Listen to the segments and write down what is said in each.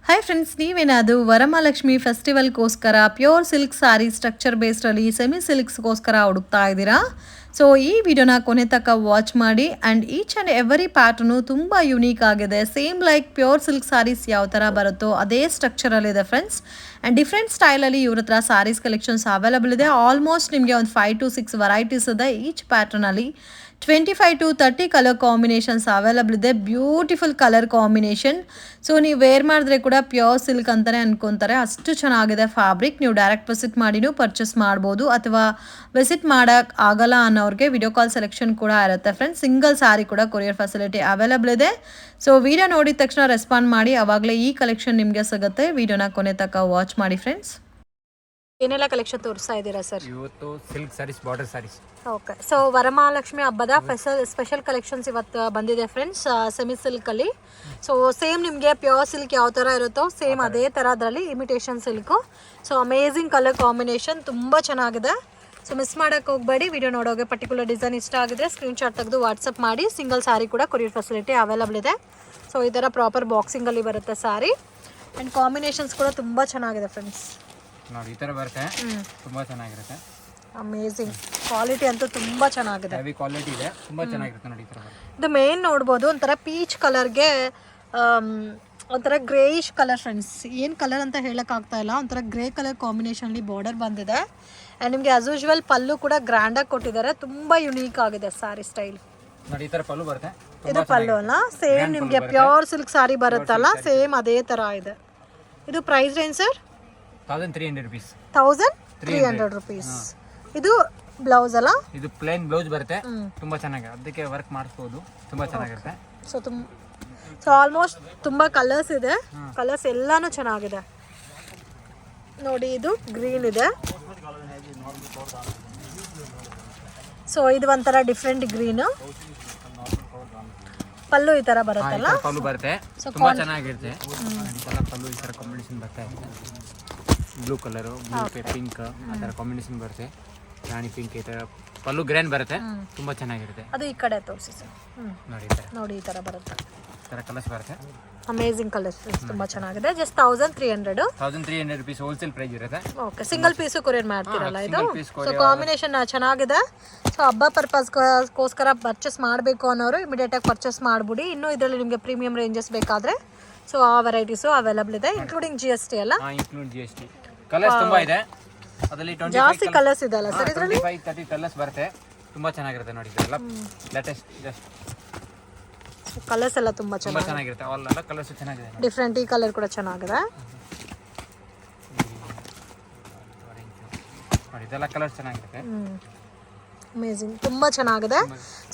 Hi friends, ನೀವೇನಾದರೂ ವರಮಹಾಲಕ್ಷ್ಮಿ ಫೆಸ್ಟಿವಲ್ಗೋಸ್ಕರ pure silk sari structure ಬೇಸ್ಡಲ್ಲಿ ಸೆಮಿ ಸಿಲ್ಕ್ಸ್ಗೋಸ್ಕರ ಹುಡುಕ್ತಾ ಇದ್ದೀರಾ? ಸೊ ಈ ವಿಡಿಯೋನ ಕೊನೆ ತನಕ ವಾಚ್ ಮಾಡಿ. And each and every pattern ತುಂಬ ಯುನೀಕ್ ಆಗಿದೆ. Same like pure silk saris ಯಾವ ಥರ ಬರುತ್ತೋ ಅದೇ ಸ್ಟ್ರಕ್ಚರಲ್ಲಿದೆ ಫ್ರೆಂಡ್ಸ್. ಆ್ಯಂಡ್ ಡಿಫ್ರೆಂಟ್ ಸ್ಟೈಲಲ್ಲಿ ಇವ್ರ ಹತ್ರ ಸ್ಯಾರೀಸ್ ಕಲೆಕ್ಷನ್ಸ್ ಅವೈಲಬಲ್ ಇದೆ. ಆಲ್ಮೋಸ್ಟ್ ನಿಮಗೆ ಒಂದು 5 to 6 ವೆರೈಟೀಸ್ ಇದೆ. ಈಚ್ ಪ್ಯಾಟರ್ನಲ್ಲಿ 25 to 30 ಕಲರ್ ಕಾಂಬಿನೇಷನ್ಸ್ ಅವೈಲಬಲ್ ಇದೆ. Beautiful colour combination. ಸೊ ನೀವು ವೇರ್ ಮಾಡಿದ್ರೆ ಕೂಡ ಪ್ಯೂರ್ ಸಿಲ್ಕ್ ಅಂತಲೇ ಅನ್ಕೊತಾರೆ, ಅಷ್ಟು ಚೆನ್ನಾಗಿದೆ ಫ್ಯಾಬ್ರಿಕ್. ನೀವು ಡೈರೆಕ್ಟ್ ವಿಸಿಟ್ ಮಾಡಿನೂ ಪರ್ಚೇಸ್ ಮಾಡ್ಬೋದು, ಅಥವಾ ವಿಸಿಟ್ ಮಾಡೋಕ್ಕೆ ಆಗಲ್ಲ ಅನ್ನೋರಿಗೆ ವಿಡಿಯೋ ಕಾಲ್ ಸೆಲೆಕ್ಷನ್ ಕೂಡ ಇರುತ್ತೆ ಫ್ರೆಂಡ್ಸ್. ಸಿಂಗಲ್ ಸ್ಯಾರಿ ಕೂಡ ಕೊರಿಯರ್ ಫೆಸಿಲಿಟಿ ಅವೈಲಬಲ್ ಇದೆ. ಸೊ ವಿಡಿಯೋ ನೋಡಿದ ತಕ್ಷಣ ರೆಸ್ಪಾಂಡ್ ಮಾಡಿ, ಆವಾಗಲೇ ಈ ಕಲೆಕ್ಷನ್ ನಿಮಗೆ ಸಿಗುತ್ತೆ. ವಿಡಿಯೋನ ಕೊನೆ ತನಕ ವಾಚ್ ಮಾಡಿ ಫ್ರೆಂಡ್ಸ್. ಏನೆಲ್ಲ ಕಲೆಕ್ಷನ್ ತೋರಿಸ್ತಾ ಇದ್ದೀರಾ ಸರ್? ಇವತ್ತು silk saris, border saris. Okay, so Varamahalakshmi ಹಬ್ಬದ ಸ್ಪೆಷಲ್ ಕಲೆಕ್ಷನ್ಸ್ ಇವತ್ತು ಬಂದಿದೆ ಫ್ರೆಂಡ್ಸ್, ಸೆಮಿ ಸಿಲ್ಕಲ್ಲಿ. ಸೊ ಸೇಮ್ ನಿಮಗೆ ಪ್ಯೂರ್ ಸಿಲ್ಕ್ ಯಾವ ಥರ ಇರುತ್ತೋ ಸೇಮ್ ಅದೇ ಥರದ್ರಲ್ಲಿ imitation silk. So amazing colour combination, ತುಂಬ ಚೆನ್ನಾಗಿದೆ. ಸೊ ಮಿಸ್ ಮಾಡೋಕ್ಕೆ ಹೋಗಬೇಡಿ. ವಿಡಿಯೋ ನೋಡೋಗೆ ಪರ್ಟಿಕ್ಯುಲರ್ ಡಿಸೈನ್ ಇಷ್ಟ ಆಗಿದ್ರೆ ಸ್ಕ್ರೀನ್ಶಾಟ್ ತೆಗೆದು ವಾಟ್ಸಪ್ ಮಾಡಿ. ಸಿಂಗಲ್ ಸ್ಯಾರಿ ಕೂಡ ಕೊರಿಯರ್ ಫೆಸಿಲಿಟಿ ಅವೈಲಬಲ್ ಇದೆ. ಸೊ ಈ ಥರ ಪ್ರಾಪರ್ ಬಾಕ್ಸಿಂಗಲ್ಲಿ ಬರುತ್ತೆ ಸ್ಯಾರಿ. ಆ್ಯಂಡ್ ಕಾಂಬಿನೇಷನ್ಸ್ ಕೂಡ ತುಂಬ ಚೆನ್ನಾಗಿದೆ ಫ್ರೆಂಡ್ಸ್. ನೋಡಿ ಈ ತರ ಬರುತ್ತೆ, ತುಂಬಾ ಚೆನ್ನಾಗಿರುತ್ತೆ. ಅಮೇಝಿಂಗ್ ಕ್ವಾಲಿಟಿ ಅಂತೂ ತುಂಬ ಚೆನ್ನಾಗಿದೆ, ಹೆವಿ ಕ್ವಾಲಿಟಿ ಇದೆ, ತುಂಬಾ ಚೆನ್ನಾಗಿರುತ್ತೆ. ನೋಡಿ ಈ ತರ ಇದು ಮೇನ್ ನೋಡ್ಬೋದು, ಒಂಥರ ಪೀಚ್ ಕಲರ್ಗೆ ಒಂಥರ ಗ್ರೇಯಿಶ್ ಕಲರ್ ಫ್ರೆಂಡ್ಸ್. ಏನು ಕಲರ್ ಅಂತ ಹೇಳೋಕ್ಕಾಗ್ತಾ ಇಲ್ಲ, ಒಂಥರ ಗ್ರೇ ಕಲರ್ ಕಾಂಬಿನೇಷನ್ಲಿ ಬಾರ್ಡರ್ ಬಂದಿದೆ. ಆ್ಯಂಡ್ ನಿಮಗೆ ಆಸ್ ಯೂಶುವಲ್ ಪಲ್ಲು ಕೂಡ ಗ್ರ್ಯಾಂಡಾಗಿ ಕೊಟ್ಟಿದ್ದಾರೆ. ತುಂಬ ಯುನೀಕ್ ಆಗಿದೆ ಸ್ಯಾರಿ ಸ್ಟೈಲ್. ನೋಡಿ ಈ ತರ ಪಲ್ಲು ಬರುತ್ತೆ. ಇದು ಪಲ್ಲು ಅಲ್ಲ, ಸೇಮ್ ನಿಮಗೆ ಪ್ಯೂರ್ ಸಿಲ್ಕ್ ಸ್ಯಾರಿ ಬರುತ್ತಲ್ಲ ಸೇಮ್ ಅದೇ ಥರ ಇದೆ. ಇದು price range sir? 1300 rupees. 1300 rupees. ಇದು ಬ್ಲೌಸ್ ಅಲ್ಲ, ಇದು ಪ್ಲೇನ್ ಬ್ಲೌಸ್ ಬರುತ್ತೆ. ತುಂಬಾ ಚೆನ್ನಾಗಿದೆ, ಅದಕ್ಕೆ ವರ್ಕ್ ಮಾಡಿಸ್ಬೋದು. ತುಂಬಾ ಚೆನ್ನಾಗಿರುತ್ತೆ. ಸೊ ಆಲ್ಮೋಸ್ಟ್ ತುಂಬ ಕಲರ್ಸ್ ಇದೆ. ಕಲರ್ಸ್ ಎಲ್ಲಾನು ಚೆನ್ನಾಗಿದೆ. ನೋಡಿ ಇದು ಗ್ರೀನ್ ಇದೆ. ಸೊ ಇದು ಒಂಥರ ಡಿಫ್ರೆಂಟ್ ಗ್ರೀನ್. ಪಲ್ಲು ಈ ತರ ಬರುತ್ತಲ್ಲ, ಪಲ್ಲು ಬರುತ್ತೆ, ತುಂಬಾ ಚೆನ್ನಾಗಿರುತ್ತೆ. ಪಲ್ಲು ಈ ತರ ಕಾಂಬಿನೇಷನ್ ಬರ್ತಾ ಇದೆ. ಬ್ಲೂ ಕಲರು, ಬ್ಲೂ ಪಿಂಕ್ ಆ ಥರ ಕಾಂಬಿನೇಷನ್ ಬರುತ್ತೆ. ರಾಣಿ ಪಿಂಕ್ ಈ ಥರ ಪಲ್ಲು ಗ್ರ್ಯಾಂಡ್ ಬರುತ್ತೆ, ತುಂಬ ಚೆನ್ನಾಗಿರುತ್ತೆ. ಅದು ಈ ಕಡೆ ತೋರಿಸಿ ಸರ್. ನೋಡಿ ಈ ಥರ ಬರುತ್ತೆ, ಈ ಥರ ಕಲರ್ಸ್ ಬರುತ್ತೆ. ಅಮೇಝಿಂಗ್ ಕಲರ್ಸ್, ತುಂಬ ಚೆನ್ನಾಗಿದೆ. ಜಸ್ಟ್ 1300 rupees ಹೋಲ್ಸೇಲ್ ಪ್ರೈಸ್ ಇರುತ್ತೆ. ಓಕೆ, ಸಿಂಗಲ್ ಪೀಸು ಕೊರಿಯರ್ ಮಾಡ್ತೀರಲ್ಲ ಇದು. ಸೊ ಕಾಂಬಿನೇಷನ್ ಚೆನ್ನಾಗಿದೆ. ಸೊ ಹಬ್ಬ ಪರ್ಪಸ್ಗೋಸ್ಕರ ಪರ್ಚೇಸ್ ಮಾಡಬೇಕು ಅನ್ನೋರು ಇಮಿಡಿಯೇಟಾಗಿ ಪರ್ಚೇಸ್ ಮಾಡಿಬಿಡಿ. ಇನ್ನೂ ಇದರಲ್ಲಿ ನಿಮಗೆ ಪ್ರೀಮಿಯಂ ರೇಂಜಸ್ ಬೇಕಾದರೆ ಸೊ ಆ ವೆರೈಟೀಸು ಅವೈಲಬಲ್ ಇದೆ, ಇನ್ಕ್ಲೂಡಿಂಗ್ GST ಅಲ್ಲ? Include GST. ಕಲರ್ಸ್ ತುಂಬಾ ಇದೆ, ಅದರಲ್ಲಿ ಜಾಸ್ತಿ ಕಲರ್ಸ್ ಇದೆ ಅಲ್ಲ ಸರ್ ಇದರಲ್ಲಿ? 25-30 ಕಲರ್ಸ್ ಬರುತ್ತೆ, ತುಂಬಾ ಚೆನ್ನಾಗಿರುತ್ತೆ. ನೋಡಿ ಇದೆಲ್ಲ ಲೇಟೆಸ್ಟ್ ಜಸ್ಟ್ ಕಲರ್ಸ್ ಎಲ್ಲ ತುಂಬಾ ಚೆನ್ನಾಗಿರುತ್ತೆ. ಎಲ್ಲ ಕಲರ್ಸ್ ಚೆನ್ನಾಗಿದೆ. ಡಿಫ್ರೆಂಟ್ ಈ ಕಲರ್ ಕೂಡ ಚೆನ್ನಾಗಿದೆ. ನೋಡಿ ಇದೆಲ್ಲ ಕಲರ್ಸ್ ಚೆನ್ನಾಗಿರುತ್ತೆ. ಅಮೇಝಿಂಗ್, ತುಂಬ ಚೆನ್ನಾಗಿದೆ.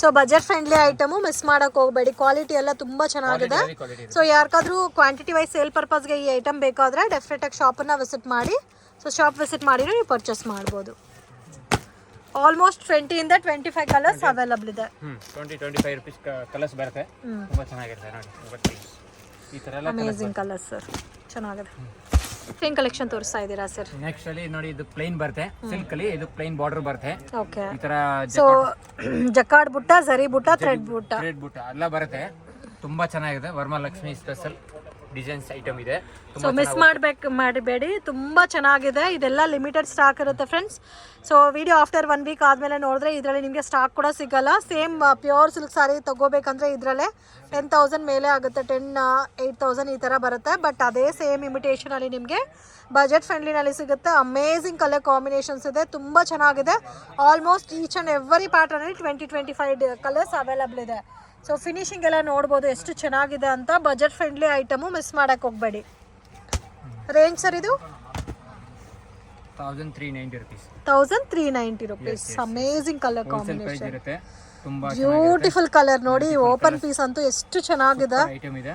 So budget friendly item, miss ಮಾಡೋಕೆ ಹೋಗಬೇಡಿ. ಕ್ವಾಲಿಟಿ ಎಲ್ಲ ತುಂಬ ಚೆನ್ನಾಗಿದೆ. ಸೊ ಯಾರಿಗಾದ್ರೂ ಕ್ವಾಂಟಿಟಿ ವೈಸ್ ಸೇಲ್ ಪರ್ಪಸ್ಗೆ ಈ ಐಟಮ್ ಬೇಕಾದರೆ ಡೆಫಿನೆಟಾಗಿ ಶಾಪನ್ನು ವಿಸಿಟ್ ಮಾಡಿ. ಸೊ ಶಾಪ್ ವಿಸಿಟ್ ಮಾಡಿ ನೀವು ಪರ್ಚೇಸ್ ಮಾಡ್ಬೋದು. ಆಲ್ಮೋಸ್ಟ್ 20 to 25 ಕಲರ್ಸ್ ಅವೈಲಬಲ್ ಇದೆ. 20-25 rupees ಕಲರ್ಸ್ ಬರುತ್ತೆ, ತುಂಬ ಚೆನ್ನಾಗಿರುತ್ತೆ. ನೋಡಿ ಈ ಥರ ಎಲ್ಲ ಅಮೇಝಿಂಗ್ ಕಲರ್ಸ್ ಸರ್, ಚೆನ್ನಾಗಿದೆ. ಏನ್ ಕಲೆಕ್ಷನ್ ತೋರಿಸ್ತಾ ಇದ್ದೀರಾ ಸರ್? ನೆಕ್ಸ್ಟ್ ಅಲ್ಲಿ ನೋಡಿ ಇದು ಪ್ಲೇನ್ ಬರುತ್ತೆ, ಸಿಲ್ಕ್ ಅಲ್ಲಿ ಇದು ಪ್ಲೇನ್ ಬಾರ್ಡರ್ ಬರುತ್ತೆ. ಓಕೆ, ಈ ತರ ಸೊ ಜಕಾರ್ಡ್ ಬುಟ್ಟ, ಜರಿ ಬುಟ್ಟ, ಥ್ರೆಡ್ ಬುಟ್ಟ ಎಲ್ಲ ಬರುತ್ತೆ. ತುಂಬಾ ಚೆನ್ನಾಗಿದೆ. ವರಮಹಾಲಕ್ಷ್ಮಿ ಸ್ಪೆಷಲ್ ಡಿಸೈನ್ಸ್ ಐಟಮ್ ಇದೆ. ಸೊ ಮಿಸ್ ಮಾಡಬೇಡಿ, ತುಂಬ ಚೆನ್ನಾಗಿದೆ. ಇದೆಲ್ಲ ಲಿಮಿಟೆಡ್ ಸ್ಟಾಕ್ ಇರುತ್ತೆ friends. So video after 1 week ಆದಮೇಲೆ ನೋಡಿದ್ರೆ ಇದರಲ್ಲಿ ನಿಮಗೆ ಸ್ಟಾಕ್ ಕೂಡ ಸಿಗಲ್ಲ. ಸೇಮ್ ಪ್ಯೂರ್ ಸಿಲ್ಕ್ ಸ್ಯಾರಿ ತೊಗೋಬೇಕಂದ್ರೆ ಇದರಲ್ಲೇ 10,000 ಮೇಲೆ ಆಗುತ್ತೆ, 8,000 ಈ ಥರ ಬರುತ್ತೆ. ಬಟ್ ಅದೇ ಸೇಮ್ ಇಮಿಟೇಷನಲ್ಲಿ ನಿಮಗೆ ಬಜೆಟ್ ಫ್ರೆಂಡ್ಲಿನಲ್ಲಿ ಸಿಗುತ್ತೆ. ಅಮೇಝಿಂಗ್ ಕಲರ್ ಕಾಂಬಿನೇಷನ್ಸ್ ಇದೆ, ತುಂಬ ಚೆನ್ನಾಗಿದೆ. ಆಲ್ಮೋಸ್ಟ್ ಈಚ್ ಆ್ಯಂಡ್ ಎವರಿ ಪ್ಯಾಟರ್ನಲ್ಲಿ 20-25 ಕಲರ್ಸ್ ಅವೈಲಬಲ್ ಇದೆ. ಸೊ ಫಿನಿಶಿಂಗ್ ಎಲ್ಲ ನೋಡ್ಬೋದು ಎಷ್ಟು ಚೆನ್ನಾಗಿದೆ ಅಂತ. ಬಜೆಟ್ ಫ್ರೆಂಡ್ಲಿ ಐಟಮು, ಮಿಸ್ ಮಾಡೋಕ್ಕೆ ಹೋಗಬೇಡಿ. ರೇಂಜ್ ಸರ್ ಇದು? 1390 rupees. 1390 rupees. Amazing colour combination, beautiful colour. ನೋಡಿ ಓಪನ್ ಪೀಸ್ ಅಂತೂ ಎಷ್ಟು ಚೆನ್ನಾಗಿದೆ. ಐಟಮ್ ಇದೆ,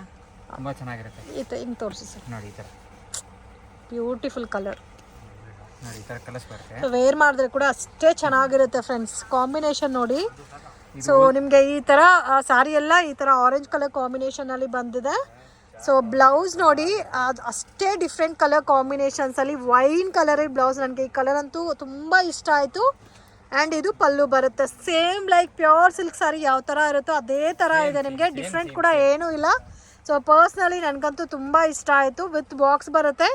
ತುಂಬಾ ಚೆನ್ನಾಗಿರುತ್ತೆ. ಹಿಂಗೆ ತೋರಿಸಿ ಸರ್. ನೋಡಿ ಈ ಥರ ಬ್ಯೂಟಿಫುಲ್ ಕಲರ್. ನೋಡಿ ಈ ಥರ ಕಲರ್ಸ್ ಬರುತ್ತೆ. ಸೊ ವೇರ್ ಮಾಡಿದ್ರೆ ಕೂಡ ಅಷ್ಟೇ ಚೆನ್ನಾಗಿರುತ್ತೆ ಫ್ರೆಂಡ್ಸ್. ಕಾಂಬಿನೇಷನ್ ನೋಡಿ. ಸೊ ನಿಮಗೆ ಈ ಥರ ಸ್ಯಾರಿ ಎಲ್ಲ ಈ ಥರ ಆರೆಂಜ್ ಕಲರ್ ಕಾಂಬಿನೇಷನಲ್ಲಿ ಬಂದಿದೆ. ಸೊ ಬ್ಲೌಸ್ ನೋಡಿ, ಅದು ಅಷ್ಟೇ ಡಿಫ್ರೆಂಟ್ ಕಲರ್ ಕಾಂಬಿನೇಷನ್ಸಲ್ಲಿ ವೈನ್ ಕಲರ್ ಬ್ಲೌಸ್. ನನಗೆ ಈ ಕಲರ್ ಅಂತೂ ತುಂಬ ಇಷ್ಟ ಆಯಿತು. ಆ್ಯಂಡ್ ಇದು ಪಲ್ಲು ಬರುತ್ತೆ, same like pure silk sari ಯಾವ ಥರ ಇರುತ್ತೋ ಅದೇ ಥರ ಇದೆ. ನಿಮಗೆ ಡಿಫ್ರೆಂಟ್ ಕೂಡ ಏನೂ ಇಲ್ಲ. ಸೊ ಪರ್ಸ್ನಲಿ ನನಗಂತೂ ತುಂಬ ಇಷ್ಟ ಆಯಿತು. ವಿತ್ ಬಾಕ್ಸ್ ಬರುತ್ತೆ.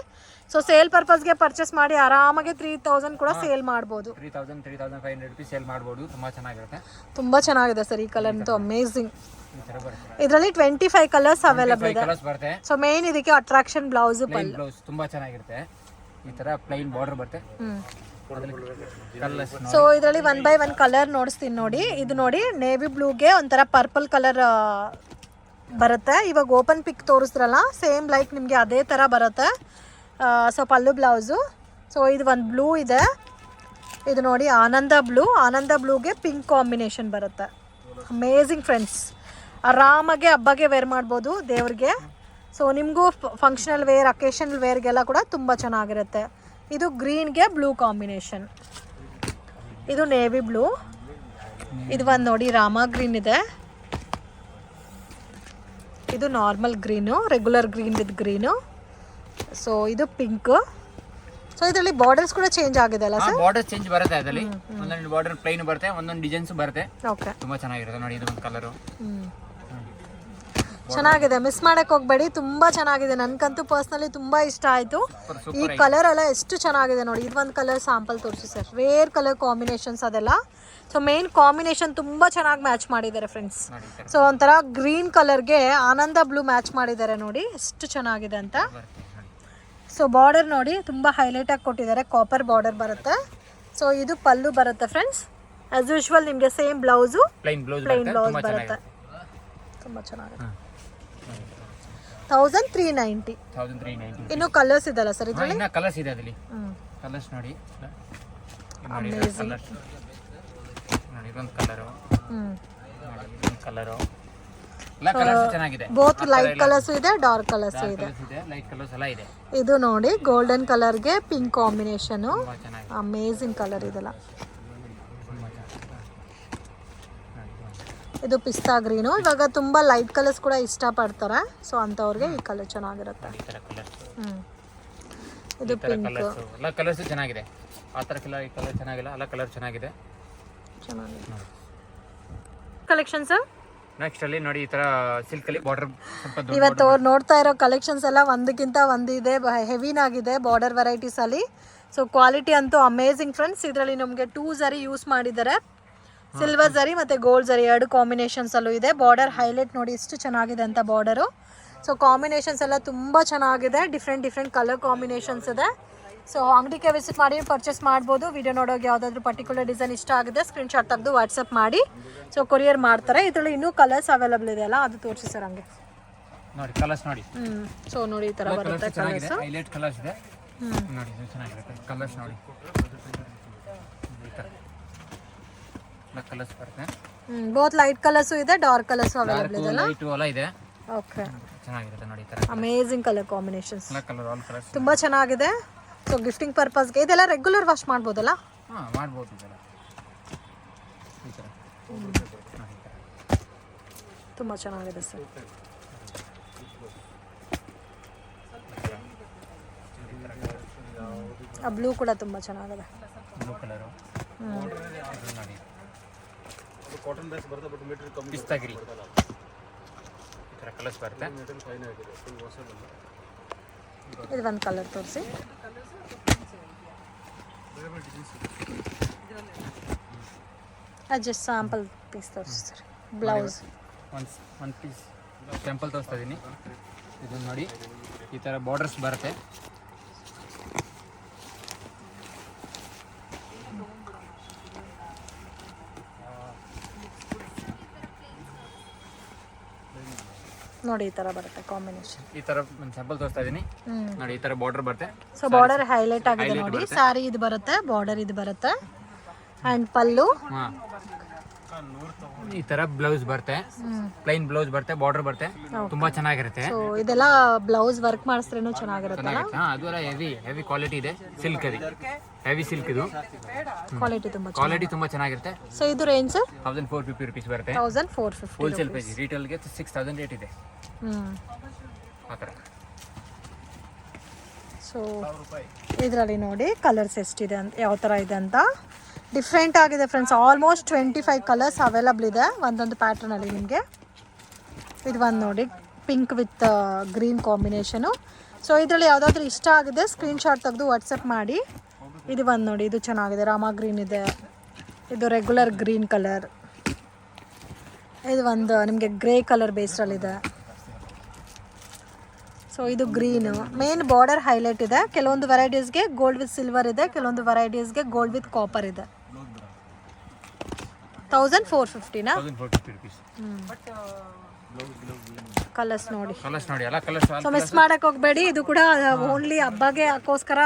ಸೊ ಸೇಲ್ ಪರ್ಪಸ್ಗೆ ಪರ್ಚೇಸ್ ಮಾಡಿ ಆರಾಮಾಗಿ 3000 ಕೂಡ ಸೇಲ್ ಮಾಡ್ಬೋದು. 3500 ರೂಪೀಸ್ ಸೇಲ್ ಮಾಡ್ಬೋದು. ತುಂಬ ಚೆನ್ನಾಗಿರುತ್ತೆ. ತುಂಬ ಚೆನ್ನಾಗಿದೆ ಸರ್. ಈ ಕಲರ್ ಅಂತೂ ಅಮೇಝಿಂಗ್. ಇದರಲ್ಲಿ 25 ಕಲರ್ಸ್ ಅವೈಲಬಲ್ ಇದೆ. ಸೊ ಮೇನ್ ಇದಕ್ಕೆ ಅಟ್ರಾಕ್ಷನ್ ಬ್ಲೌಸ್ ಬ್ಲೌಸ್ ತುಂಬಾ ಚೆನ್ನಾಗಿರುತ್ತೆ. ಈ ತರ ಪ್ಲೈನ್ ಬಾರ್ಡರ್ ಬರುತ್ತೆ. ಸೊ ಇದರಲ್ಲಿ 1 by 1 ಕಲರ್ ನೋಡಿಸ್ತೀನಿ ನೋಡಿ. ಇದು ನೋಡಿ ನೇವಿ ಬ್ಲೂಗೆ ಒಂಥರ ಪರ್ಪಲ್ ಕಲರ್ ಬರುತ್ತೆ. ಇವಾಗ ಓಪನ್ ಪಿಕ್ ತೋರಿಸ್ದ್ರಲ್ಲ, ಸೇಮ್ ಲೈಕ್ ನಿಮಗೆ ಅದೇ ಥರ ಬರುತ್ತೆ. ಸೊ ಪಲ್ಲು ಬ್ಲೌಸು. ಸೊ ಇದು ಒಂದು ಬ್ಲೂ ಇದೆ. ಇದು ನೋಡಿ ಆನಂದ ಬ್ಲೂಗೆ ಪಿಂಕ್ ಕಾಂಬಿನೇಷನ್ ಬರುತ್ತೆ. Amazing friends. ಆರಾಮಾಗೆ ಹಬ್ಬಗೆ ವೇರ್ ಮಾಡ್ಬೋದು ದೇವ್ರಿಗೆ. ಸೊ ನಿಮಗೂ ಫಂಕ್ಷನಲ್ ವೇರ್, ಅಕೇಶನಲ್ ವೇರ್ಗೆಲ್ಲ ಕೂಡ ತುಂಬ ಚೆನ್ನಾಗಿರುತ್ತೆ. ಇದು ಗ್ರೀನ್ಗೆ ಬ್ಲೂ ಕಾಂಬಿನೇಷನ್. ಇದು ನೇವಿ ಬ್ಲೂ. ಇದು ಒಂದು ನೋಡಿ ರಾಮ ಗ್ರೀನ್ ಇದೆ. ಇದು normal green, regular green with green. So ಇದು ಪಿಂಕ್. ಸೊ ಇದರಲ್ಲಿ ಬಾರ್ಡರ್ಸ್ ಕೂಡ ಚೇಂಜ್ ಆಗಿದೆ ಅಲ್ಲ ಸರ್? ಬಾರ್ಡರ್ ಚೇಂಜ್ ಬರುತ್ತೆ. ಅದರಲ್ಲಿ ಒಂದೊಂದು ಬಾರ್ಡರ್ ಪ್ಲೈನ್ ಬರುತ್ತೆ, ಒಂದೊಂದು ಡಿಸೈನ್ಸ್ ಬರುತ್ತೆ. ಓಕೆ, ತುಂಬಾ ಚೆನ್ನಾಗಿರುತ್ತೆ ನೋಡಿ. ಇದು ಒಂದು ಕಲರು ಚೆನ್ನಾಗಿದೆ, ಮಿಸ್ ಮಾಡಕ್ಕೆ ಹೋಗಬೇಡಿ. ತುಂಬ ಚೆನ್ನಾಗಿದೆ. ನನಗಂತೂ ಪರ್ಸ್ನಲಿ ತುಂಬ ಇಷ್ಟ ಆಯಿತು. ಈ ಕಲರ್ ಎಲ್ಲ ಎಷ್ಟು ಚೆನ್ನಾಗಿದೆ ನೋಡಿ. ಇದು ಒಂದು ಕಲರ್ ಸ್ಯಾಂಪಲ್ ತೋರಿಸಿ ಸರ್. ರೇರ್ ಕಲರ್ ಕಾಂಬಿನೇಷನ್ಸ್ ಅದೆಲ್ಲ. ಸೊ ಮೇನ್ ಕಾಂಬಿನೇಷನ್ ತುಂಬ ಚೆನ್ನಾಗಿ ಮ್ಯಾಚ್ ಮಾಡಿದ್ದಾರೆ ಫ್ರೆಂಡ್ಸ್. ಸೊ ಒಂಥರ ಗ್ರೀನ್ ಕಲರ್ಗೆ ಆನಂದ ಬ್ಲೂ ಮ್ಯಾಚ್ ಮಾಡಿದ್ದಾರೆ ನೋಡಿ, ಎಷ್ಟು ಚೆನ್ನಾಗಿದೆ ಅಂತ. ಸೊ ಬಾರ್ಡರ್ ನೋಡಿ ತುಂಬ ಹೈಲೈಟಾಗಿ ಕೊಟ್ಟಿದ್ದಾರೆ. ಕಾಪರ್ ಬಾರ್ಡರ್ ಬರುತ್ತೆ. ಸೊ ಇದು ಪಲ್ಲು ಬರುತ್ತೆ ಫ್ರೆಂಡ್ಸ್. ಆಸ್ ಯೂಶುವಲ್ ನಿಮಗೆ ಸೇಮ್ ಬ್ಲೌಸು ಪ್ಲೈನ್ ಬ್ಲೌಸ್ ಬರುತ್ತೆ. ತುಂಬ ಚೆನ್ನಾಗಿದೆ. 1390. ಇನ್ನು ಕಲರ್ಸ್ ಇದೆಲ್ಲ ಸರ್ ಇದರಲ್ಲಿ? ಕಲರ್ಸ್ ಇದೆ ಅದರಲ್ಲಿ. ಕಲರ್ಸ್ ನೋಡಿ. ಕಲರು ಚೆನ್ನಾಗಿದೆ. ಬೋತ್ ಲೈಟ್ ಕಲರ್ಸ್ ಇದೆ, ಡಾರ್ಕ್ ಕಲರ್ಸ್ ಇದೆ. ಲೈಟ್ ಕಲರ್ಸ್ ಎಲ್ಲ ಇದೆ. ಇದು ನೋಡಿ ಗೋಲ್ಡನ್ ಕಲರ್ಗೆ ಪಿಂಕ್ ಕಾಂಬಿನೇಷನ್. ಅಮೇಝಿಂಗ್ ಕಲರ್ ಇದೆಲ್ಲ. ಇದು ಪಿಸ್ತಾ ಗ್ರೀನು. ಇವಾಗ ತುಂಬ ಲೈಟ್ ಕಲರ್ಸ್ ಕೂಡ ಇಷ್ಟಪಡ್ತಾರೆ. ಸೊ ಅಂಥವ್ರಿಗೆ ಈ ಕಲರ್ ಚೆನ್ನಾಗಿರುತ್ತೆ. ಇದು ಪಿಂಕ್. ಎಲ್ಲ ಕಲರ್ಸ್ ಚೆನ್ನಾಗಿದೆ. ಆ ಥರ ಕಲರ್ ಚೆನ್ನಾಗಿಲ್ಲ, ಎಲ್ಲ ಕಲರ್ ಚೆನ್ನಾಗಿದೆ. ಕಲೆಕ್ಷನ್ಸ್ ನೆಕ್ಸ್ಟ್ ಅಲ್ಲಿ ನೋಡಿ ಈ ತರ ಸಿಲ್ಕ್ ಅಲ್ಲಿ ಬಾರ್ಡರ್ ಸ್ವಲ್ಪ ಇವತ್ತು ಅವ್ರು ನೋಡ್ತಾ ಇರೋ ಕಲೆಕ್ಷನ್ಸ್ ಎಲ್ಲ ಒಂದಕ್ಕಿಂತ ಒಂದಿದೆ, ಹೆವಿನಾಗಿದೆ ಬಾರ್ಡರ್ ವೆರೈಟೀಸ್ ಅಲ್ಲಿ. ಸೊ ಕ್ವಾಲಿಟಿ ಅಂತೂ ಅಮೇಝಿಂಗ್ ಫ್ರೆಂಡ್ಸ್. ಇದರಲ್ಲಿ ನಮಗೆ 2 ಜರಿ ಯೂಸ್ ಮಾಡಿದ್ದಾರೆ. ಸಿಲ್ವರ್ ಜರಿ ಮತ್ತು ಗೋಲ್ಡ್ ಜರಿ 2 ಕಾಂಬಿನೇಷನ್ಸಲ್ಲೂ ಇದೆ. ಬಾರ್ಡರ್ ಹೈಲೈಟ್ ನೋಡಿ ಎಷ್ಟು ಚೆನ್ನಾಗಿದೆ ಅಂತ ಬಾರ್ಡರು. ಸೊ ಕಾಂಬಿನೇಷನ್ಸ್ ಎಲ್ಲ ತುಂಬ ಚೆನ್ನಾಗಿದೆ. ಡಿಫ್ರೆಂಟ್ ಕಲರ್ ಕಾಂಬಿನೇಷನ್ಸ್ ಇದೆ. ಸೊ ಅಂಗಡಿಗೆ ವಿಸಿಟ್ ಮಾಡಿ ಪರ್ಚೇಸ್ ಮಾಡ್ಬೋದು. ವಿಡಿಯೋ ನೋಡೋಕೆ ಯಾವುದಾದ್ರೂ ಪರ್ಟಿಕ್ಯುಲರ್ ಡಿಸೈನ್ ಇಷ್ಟ ಆಗಿದೆ ಸ್ಕ್ರೀನ್ಶಾಟ್ ತೆಗೆದು ವಾಟ್ಸಪ್ ಮಾಡಿ. ಸೊ ಕೊರಿಯರ್ ಮಾಡ್ತಾರೆ. ಇದರಲ್ಲಿ ಇನ್ನೂ ಕಲರ್ಸ್ ಅವೈಲಬಲ್ ಇದೆ ಅಲ್ಲ, ಅದು ತೋರಿಸಿ ಸರ್ ಹಂಗೆ ನೋಡಿ. ಕಲರ್ಸ್ ನೋಡಿ. ಸೊ ನೋಡಿ ಈ ಥರ ಬರುತ್ತೆ ಕಲರ್ಸ್. ಹೈಲೈಟ್ ಕಲರ್ಸ್ ಇದೆ ನೋಡಿ, ಇದು ಚೆನ್ನಾಗಿರುತ್ತೆ. ಕಲರ್ಸ್ ನೋಡಿ, ಕಲರ್ಸ್ ಬರುತ್ತೆ. ಬೋತ್ ಲೈಟ್ ಕಲರ್ಸು ಇದೆ, ಡಾರ್ಕ್ ಕಲರ್ಸು ಅವೈಲಬಲ್ ಇದೆ ಅಲ್ಲ? ಲೈಟ್ ಎಲ್ಲ ಇದೆ. ಓಕೆ, ಚೆನ್ನಾಗಿರುತ್ತೆ ನೋಡಿ. ಈ ತರ amazing colour combinations. Colour all colours ತುಂಬ ಚೆನ್ನಾಗಿದೆ. ಸೊ ಗಿಫ್ಟಿಂಗ್ ಪರ್ಪಸ್ಗೆ ಇದೆಲ್ಲ ರೆಗ್ಯುಲರ್ ವಾಶ್ ಮಾಡ್ಬೋದಲ್ಲ? ಹಾಂ, ಮಾಡ್ಬೋದು. ಇದೆಲ್ಲ ಈ ಥರ ತುಂಬ ಚೆನ್ನಾಗಿದೆ ಸರ್. ಆ ಬ್ಲೂ ಕೂಡ ತುಂಬ ಚೆನ್ನಾಗಿದೆ. ಬ್ಲೂ ಕಲರು ನೋಡಿ. ಕಾಟನ್ ಬೇಸ್ ಬರುತ್ತೆ, ಬಟ್ ಮೀಟರ್ ಕಮ್ಮಿ. ಪಿಸ್ತಾ ಗ್ರೀನ್ ಈ ಥರ ಕಲರ್ಸ್ ಬರುತ್ತೆ. ಇದು ಒಂದು ಕಲರ್ ತೋರಿಸಿ. ಜಸ್ಟ್ ಸ್ಯಾಂಪಲ್ ಪೀಸ್ ತೋರಿಸಿ ಸರ್. ಬ್ಲೌಸ್ ಒಂದು ಪೀಸ್ ಸ್ಯಾಂಪಲ್ ತೋರಿಸ್ತಾ ಇದ್ದೀನಿ. ಇದು ನೋಡಿ ಈ ಥರ ಬಾರ್ಡರ್ಸ್ ಬರುತ್ತೆ. ನೋಡಿ ಈ ತರ ಬರುತ್ತೆ ಕಾಂಬಿನೇಷನ್. ಈ ತರ ಒಂದು ಸ್ಯಾಂಪಲ್ ತೋರಿಸ್ತಾ ಇದ್ದೀನಿ ನೋಡಿ. ಈ ತರ ಬಾರ್ಡರ್ ಬರುತ್ತೆ. ಸೊ ಬಾರ್ಡರ್ ಹೈಲೈಟ್ ಆಗಿದೆ ನೋಡಿ. ಸಾರಿ ಇದು ಬರುತ್ತೆ, ಬಾರ್ಡರ್ ಇದು ಬರುತ್ತೆ, ಅಂಡ್ ಪಲ್ಲು ಈ ತರ ಬ್ಲೌಸ್ ಬರುತ್ತೆ. ಪ್ಲೈನ್ ಬ್ಲೌಸ್ ಬರುತ್ತೆ, ಬಾರ್ಡರ್ ಬರುತ್ತೆ. ತುಂಬಾ ಚೆನ್ನಾಗಿರುತ್ತೆ. ಸೊ ಇದೆಲ್ಲ ಬ್ಲೌಸ್ ವರ್ಕ್ ಮಾಡಿಸ್ರೇನು ಚೆನ್ನಾಗಿರುತ್ತೆ. ಅದು ಹೆವಿ ಕ್ವಾಲಿಟಿ ಇದೆ. ಸಿಲ್ಕ್ ಅದು ಹೆವಿ ಸಿಲ್ಕ್. ಇದು ಕ್ವಾಲಿಟಿ ತುಂಬಾ ಚೆನ್ನಾಗಿರುತ್ತೆ. ಸೊ ಇದು ರೇಂಜ್ ಸರ್ 1450 ರೂಪೀಸ್ ಬರುತ್ತೆ. 1450 ಹೋಲ್ಸೇಲ್ ಪ್ರೈಸ್. ರಿಟೇಲ್ಗೆ 6000 ರೇಟ್ ಇದೆ ಆ ಥರ. ಸೊ ಇದರಲ್ಲಿ ನೋಡಿ ಕಲರ್ಸ್ ಎಷ್ಟಿದೆ ಅಂತ, ಯಾವ ಥರ ಇದೆ ಅಂತ ಡಿಫ್ರೆಂಟ್ ಆಗಿದೆ ಫ್ರೆಂಡ್ಸ್. ಆಲ್ಮೋಸ್ಟ್ 25 ಕಲರ್ಸ್ ಅವೈಲಬಲ್ ಇದೆ ಒಂದೊಂದು ಪ್ಯಾಟರ್ನಲ್ಲಿ ನಿಮಗೆ. ಇದು ಒಂದು ನೋಡಿ pink with green combination. So ಇದರಲ್ಲಿ ಯಾವುದಾದ್ರೂ ಇಷ್ಟ ಆಗಿದೆ ಸ್ಕ್ರೀನ್ಶಾಟ್ ತೆಗೆದು ವಾಟ್ಸಪ್ ಮಾಡಿ. ಇದು ಬಂದು ನೋಡಿ, ಇದು ಚೆನ್ನಾಗಿದೆ, ರಾಮ ಗ್ರೀನ್ ಇದೆ, ಇದು ರೆಗ್ಯುಲರ್ ಗ್ರೀನ್ ಕಲರ್, ಇದು ಒಂದು ನಿಮಗೆ ಗ್ರೇ ಕಲರ್ ಬೇಸ್ರಲ್ಲಿದೆ. ಸೊ ಇದು ಗ್ರೀನು, ಮೇನ್ ಬಾರ್ಡರ್ ಹೈಲೈಟ್ ಇದೆ. ಕೆಲವೊಂದು ವೆರೈಟೀಸ್ಗೆ ಗೋಲ್ಡ್ ವಿತ್ ಸಿಲ್ವರ್ ಇದೆ, ಕೆಲವೊಂದು ವೆರೈಟೀಸ್ಗೆ ಗೋಲ್ಡ್ ವಿತ್ ಕಾಪರ್ ಇದೆ. 1450ನಾ? ಕಲರ್ಸ್ ನೋಡಿ, ಸೊ ಮಿಸ್ ಮಾಡಕ್ ಹೋಗ್ಬೇಡಿ. ಇದು ಕೂಡ ಓನ್ಲಿ ಹಬ್ಬಗೆ ಹಾಕೋಸ್ಕರ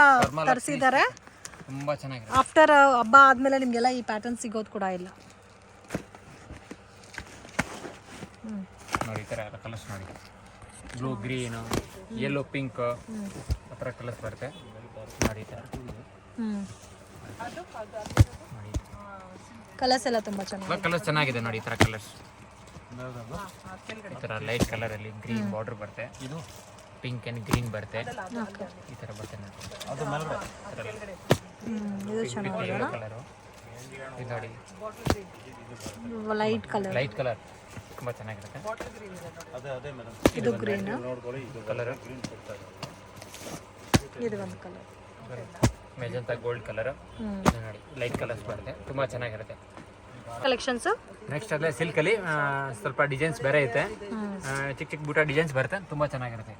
ತರಿಸಿದ್ದಾರೆ. ತುಂಬಾ ಚೆನ್ನಾಗಿದೆ. ಆಫ್ಟರ್ ಹಬ್ಬ ಆದ್ಮೇಲೆ ನಿಮಗೆಲ್ಲ ಈ ಪ್ಯಾಟರ್ನ್ ಸಿಗೋದು ಕೂಡ ಇಲ್ಲ. ನೋಡಿ ಈ ಥರ ಎಲ್ಲ ಕಲರ್ಸ್ ನೋಡಿ, ಬ್ಲೂ ಗ್ರೀನು ಯೆಲ್ಲೋ ಪಿಂಕ್ ಆ ಥರ ಕಲರ್ಸ್ ಬರುತ್ತೆ ನೋಡಿ. ಈ ಥರ ಕಲರ್ಸ್ ಎಲ್ಲ ತುಂಬ ಚೆನ್ನಾಗಿದೆ. ಕಲರ್ಸ್ ಚೆನ್ನಾಗಿದೆ ನೋಡಿ. ಈ ಥರ ಕಲರ್ಸ್, ಈ ಥರ ಲೈಟ್ ಕಲರಲ್ಲಿ ಗ್ರೀನ್ ಬಾರ್ಡರ್ ಬರುತ್ತೆ, ಇದು ಪಿಂಕ್ ಆ್ಯಂಡ್ ಗ್ರೀನ್ ಬರುತ್ತೆ, ಈ ಥರ ಬರುತ್ತೆ ನೋಡಿ. ಇದು ಚೆನ್ನಾಗಿದೆ ಕಲರು ಇದು ನೋಡಿ, ಲೈಟ್ ಕಲರ್, ಲೈಟ್ ಕಲರ್ ತುಂಬ ಚೆನ್ನಾಗಿರುತ್ತೆ. ಇದು ಗ್ರೀನ್ ಕಲರ್, ಇದು ಒಂದು ಕಲರ್ ಮೆಜಂತಾ ಗೋಲ್ಡ್ ಕಲರ್, ಇದು ನೋಡಿ ಲೈಟ್ ಕಲರ್ಸ್ ಬರುತ್ತೆ, ತುಂಬ ಚೆನ್ನಾಗಿರುತ್ತೆ ಕಲೆಕ್ಷನ್ಸ್. ನೆಕ್ಸ್ಟ್ ಅಲ್ಲೇ ಸಿಲ್ಕಲ್ಲಿ ಸ್ವಲ್ಪ ಡಿಸೈನ್ಸ್ ಬೇರೆ ಐತೆ, ಚಿಕ್ಕ ಚಿಕ್ಕ ಬೂಟ ಡಿಸೈನ್ಸ್ ಬರುತ್ತೆ, ತುಂಬ ಚೆನ್ನಾಗಿರುತ್ತೆ.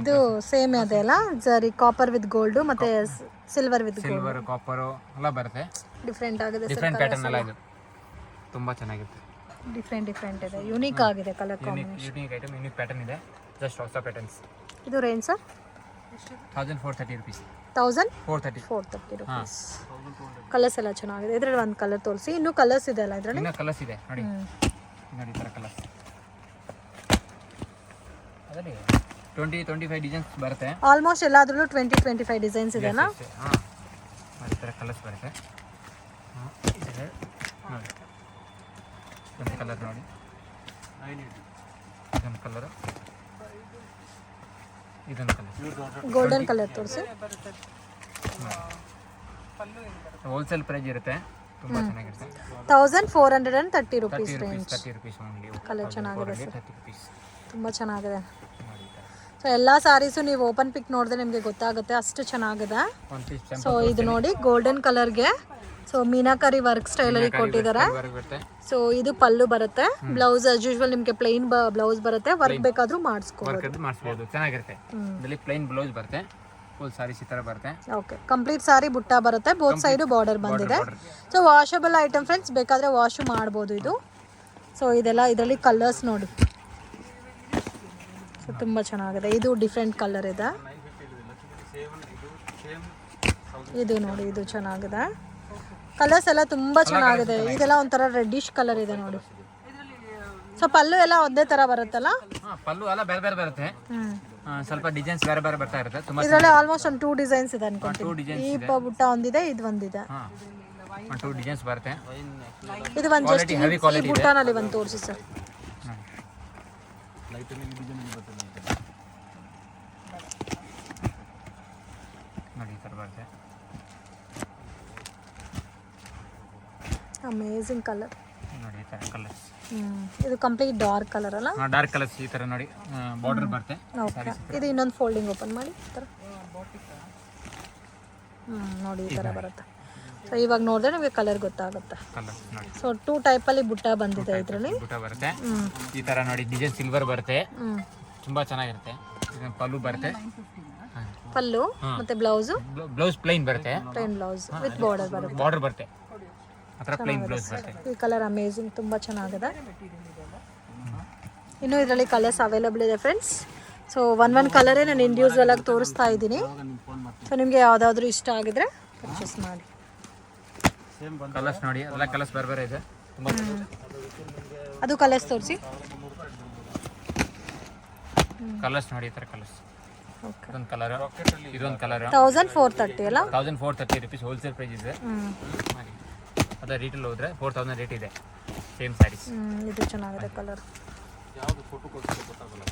ಇದು ಸೇಮ್ ಅದೇ ಅಲ್ಲ, ಜರಿ ಕಾಪರ್ ವಿತ್ ಗೋಲ್ಡ್ ಮತ್ತೆ ಸಿಲ್ವರ್ ವಿತ್ ಸಿಲ್ವರ್ ಕಾಪರು ಎಲ್ಲ ಬರುತ್ತೆ, ಡಿಫ್ರೆಂಟ್ ಆಗಿದೆ, ಡಿಫ್ರೆಂಟ್ ಪ್ಯಾಟರ್ನ್ ಎಲ್ಲ ಇದು ತುಂಬ ಚೆನ್ನಾಗಿರುತ್ತೆ. ಡಿಫ್ರೆಂಟ್ ಇದೆ, ಯುನೀಕ್ ಆಗಿದೆ colour combination. Unique item, unique pattern ಇದೆ, ಜಸ್ಟ್ ಹೊಸ ಪ್ಯಾಟರ್ನ್ಸ್. ಇದು range sir 1430 rupees. 1430 rupees. Colours ಎಲ್ಲ ಚೆನ್ನಾಗಿದೆ. ಇದರಲ್ಲಿ ಒಂದು ಕಲರ್ ತೋರಿಸಿ, ಇನ್ನೂ ಕಲರ್ಸ್ ಇದೆ ಅಲ್ಲ ಇದರಲ್ಲಿ? ಇನ್ನೂ ಕಲರ್ಸ್ ಇದೆ ನೋಡಿ, ನೋಡಿ ಈ ಥರ ಕಲರ್ಸ್ ಅದರಲ್ಲಿ 20-25 ಡಿಸೈನ್ಸ್ ಬರುತ್ತೆ. ಆಲ್ಮೋಸ್ಟ್ ಎಲ್ಲಾದ್ರಲ್ಲೂ 20-25 ಡಿಸೈನ್ಸ್ ಇದೆನಾ? ಹಾಂ, ಈ ಥರ ಕಲರ್ಸ್ ಬರುತ್ತೆ. ನೋಡಿ ಒಂದು ಕಲರ್ ನೋಡಿ, ಇದೊಂದು ಕಲರು, ಇದೊಂದು ಕಲರ್ ಗೋಲ್ಡನ್ ಕಲರ್ ತೋರಿಸಿ. ಹೋಲ್ಸೇಲ್ ಪ್ರೈಸ್ ಇರುತ್ತೆ, ತುಂಬ ಚೆನ್ನಾಗಿರುತ್ತೆ. 1430 rupees range. 30 rupees only. Colour ಚೆನ್ನಾಗಿದೆ ಸರ್, 30 rupees. ತುಂಬ ಚೆನ್ನಾಗಿದೆ. ಸೊ ಎಲ್ಲ ಸಾರೀಸು ನೀವು ಓಪನ್ ಪಿಕ್ ನೋಡಿದ್ರೆ ನಿಮಗೆ ಗೊತ್ತಾಗುತ್ತೆ, ಅಷ್ಟು ಚೆನ್ನಾಗಿದೆ. ಸೊ ಇದು ನೋಡಿ ಗೋಲ್ಡನ್ ಕಲರ್ಗೆ ಸೊ ಮೀನಾಕರಿ ವರ್ಕ್ ಸ್ಟೈಲಲ್ಲಿ ಕೊಟ್ಟಿದ್ದಾರೆ. ಸೊ ಇದು ಪಲ್ಲು ಬರುತ್ತೆ, ಬ್ಲೌಸ್ ಆಸ್ ಯೂಶುವಲ್ ನಿಮಗೆ ಪ್ಲೈನ್ ಬ್ಲೌಸ್ ಬರುತ್ತೆ, ವರ್ಕ್ ಬೇಕಾದ್ರೂ ಮಾಡಿಸ್ಬೋದು, ಚೆನ್ನಾಗಿರುತ್ತೆ. ಇದರಲ್ಲಿ ಪ್ಲೈನ್ ಬ್ಲೌಸ್ ಬರುತ್ತೆ, ಫುಲ್ ಸಾರೀಸ್ ಈ ಥರ ಬರುತ್ತೆ. ಓಕೆ, ಕಂಪ್ಲೀಟ್ ಸಾರಿ ಬುಟ್ಟ ಬರುತ್ತೆ, ಬೋತ್ ಸೈಡು ಬಾರ್ಡರ್ ಬಂದಿದೆ. ಸೊ ವಾಷಬಲ್ ಐಟಮ್ ಫ್ರೆಂಡ್ಸ್, ಬೇಕಾದರೆ ವಾಶ್ ಮಾಡ್ಬೋದು ಇದು. ಸೊ ಇದೆಲ್ಲ ಇದರಲ್ಲಿ ಕಲರ್ಸ್ ನೋಡಿ, ಸೊ ತುಂಬ ಚೆನ್ನಾಗಿದೆ. ಇದು ಡಿಫ್ರೆಂಟ್ ಕಲರ್ ಇದೆ, ಇದು ನೋಡಿ, ಇದು ಚೆನ್ನಾಗಿದೆ. ಕಲರ್ಸ್ ಎಲ್ಲ ತುಂಬ ಚೆನ್ನಾಗಿದೆ. ಇದೆಲ್ಲ ಒಂಥರ ರೆಡ್ಡಿಶ್ ಕಲರ್ ಇದೆ ನೋಡಿ. ಸೊ ಪಲ್ಲು ಎಲ್ಲ ಒಂದೇ ಥರ ಬರುತ್ತಲ್ಲ? ಪಲ್ಲು ಎಲ್ಲ ಬೇರೆ ಬೇರೆ ಬರುತ್ತೆ, ಸ್ವಲ್ಪ ಡಿಸೈನ್ಸ್ ಬೇರೆ ಬೇರೆ ಬರ್ತಾ ಇರುತ್ತೆ. ಇದರಲ್ಲಿ ಆಲ್ಮೋಸ್ಟ್ ಒಂದು 2 ಡಿಸೈನ್ಸ್ ಇದೆ ಅನ್ಕೊಂತೀನಿ. ಈ ಬುಟ್ಟ ಒಂದಿದೆ, ಇದು ಒಂದಿದೆ, 2 ಡಿಸೈನ್ಸ್ ಬರುತ್ತೆ. ಇದು ಒಂದು ಜಸ್ಟ್ ಈ ಬುಟ್ಟನಲ್ಲಿ ಒಂದು ತೋರಿಸಿ ಸರ್. ನೋಡಿ ಈ ಥರ ಬರುತ್ತೆ, ಅಮೇಜಿಂಗ್ ಕಲರ್ ನೋಡಿ ಈ ಥರ ಕಲರ್ಸ್. ಇದು ಕಂಪ್ಲೀಟ್ ಡಾರ್ಕ್ ಕಲರ್ ಅಲ್ಲ? ಡಾರ್ಕ್ ಕಲರ್ಸ್ ಈ ಥರ ನೋಡಿ, ಬಾರ್ಡರ್ ಬರುತ್ತೆ. ಓಕೆ, ಇದು ಇನ್ನೊಂದು ಫೋಲ್ಡಿಂಗ್ ಓಪನ್ ಮಾಡಿ ಈ ಥರ. ನೋಡಿ ಈ ಥರ ಬರುತ್ತೆ. ಸೊ ಇವಾಗ ನೋಡಿದ್ರೆ ನಿಮಗೆ ಕಲರ್ ಗೊತ್ತಾಗುತ್ತೆ. ಸೊ 2 ಟೈಪಲ್ಲಿ ಬುಟ್ಟ ಬಂದಿದೆ ಇದರಲ್ಲಿ. ಬುಟ್ಟ ಬರುತ್ತೆ ಈ ಥರ ನೋಡಿ, ಡಿಸೈನ್ ಸಿಲ್ವರ್ ಬರುತ್ತೆ, ತುಂಬ ಚೆನ್ನಾಗಿರುತ್ತೆ. ಪಲ್ಲು ಬರುತ್ತೆ, ಪಲ್ಲು ಮತ್ತೆ ಬ್ಲೌಸ್ ಪ್ಲೈನ್ ಬರುತ್ತೆ, ಪ್ಲೈನ್ ಬ್ಲೌಸ್ ವಿತ್ ಬಾರ್ಡರ್ ಬರುತ್ತೆ, ಬಾರ್ಡರ್ ಬರುತ್ತೆ, ಆ ಥರ ಪ್ಲೈನ್ ಬ್ಲೌಸ್ ಬರುತ್ತೆ. ಈ ಕಲರ್ ಅಮೇಜಿಂಗ್, ತುಂಬ ಚೆನ್ನಾಗಿದೆ. ಇನ್ನೂ ಇದರಲ್ಲಿ ಕಲರ್ಸ್ ಅವೈಲೇಬಲ್ ಇದೆ ಫ್ರೆಂಡ್ಸ್. ಸೊ ಒನ್ ಕಲರೇ ನಾನು ಇಂಡಿವಿಜುವಲ್ ಆಗಿ ತೋರಿಸ್ತಾ ಇದ್ದೀನಿ. ಸೊ ನಿಮಗೆ ಯಾವುದಾದ್ರೂ ಇಷ್ಟ ಆಗಿದ್ರೆ ಪರ್ಚೇಸ್ ಮಾಡಿ. ಕಲರ್ಸ್ ನೋಡಿ, ಎಲ್ಲ ಕಲರ್ಸ್ ಬೇರೆ ಬೇರೆ ಇದೆ, ತುಂಬ. ಅದು ಕಲರ್ಸ್ ತೋರಿಸಿ. ಕಲರ್ಸ್ ನೋಡಿ, ಈ ಥರ ಕಲರ್ಸ್. ಇದೊಂದು ಕಲರ್, ಇದೊಂದು ಕಲರ್. 1430 ಅಲ್ಲ? 1430 rupees ಹೋಲ್ಸೇಲ್ ಪ್ರೈಸ್ ಇದೆ. ಅದೇ ರೀಟೇಲ್ ಹೋದ್ರೆ 4000 ರೇಟ್ ಇದೆ, ಸೇಮ್ ಸ್ಯಾರೀಸ್. ಇದು ಚೆನ್ನಾಗಿದೆ ಕಲರ್. ಯಾವುದು ಫೋಟೋ ಕೊಡ್ತಾರೆ ಗೊತ್ತಾಗಲ್ಲ,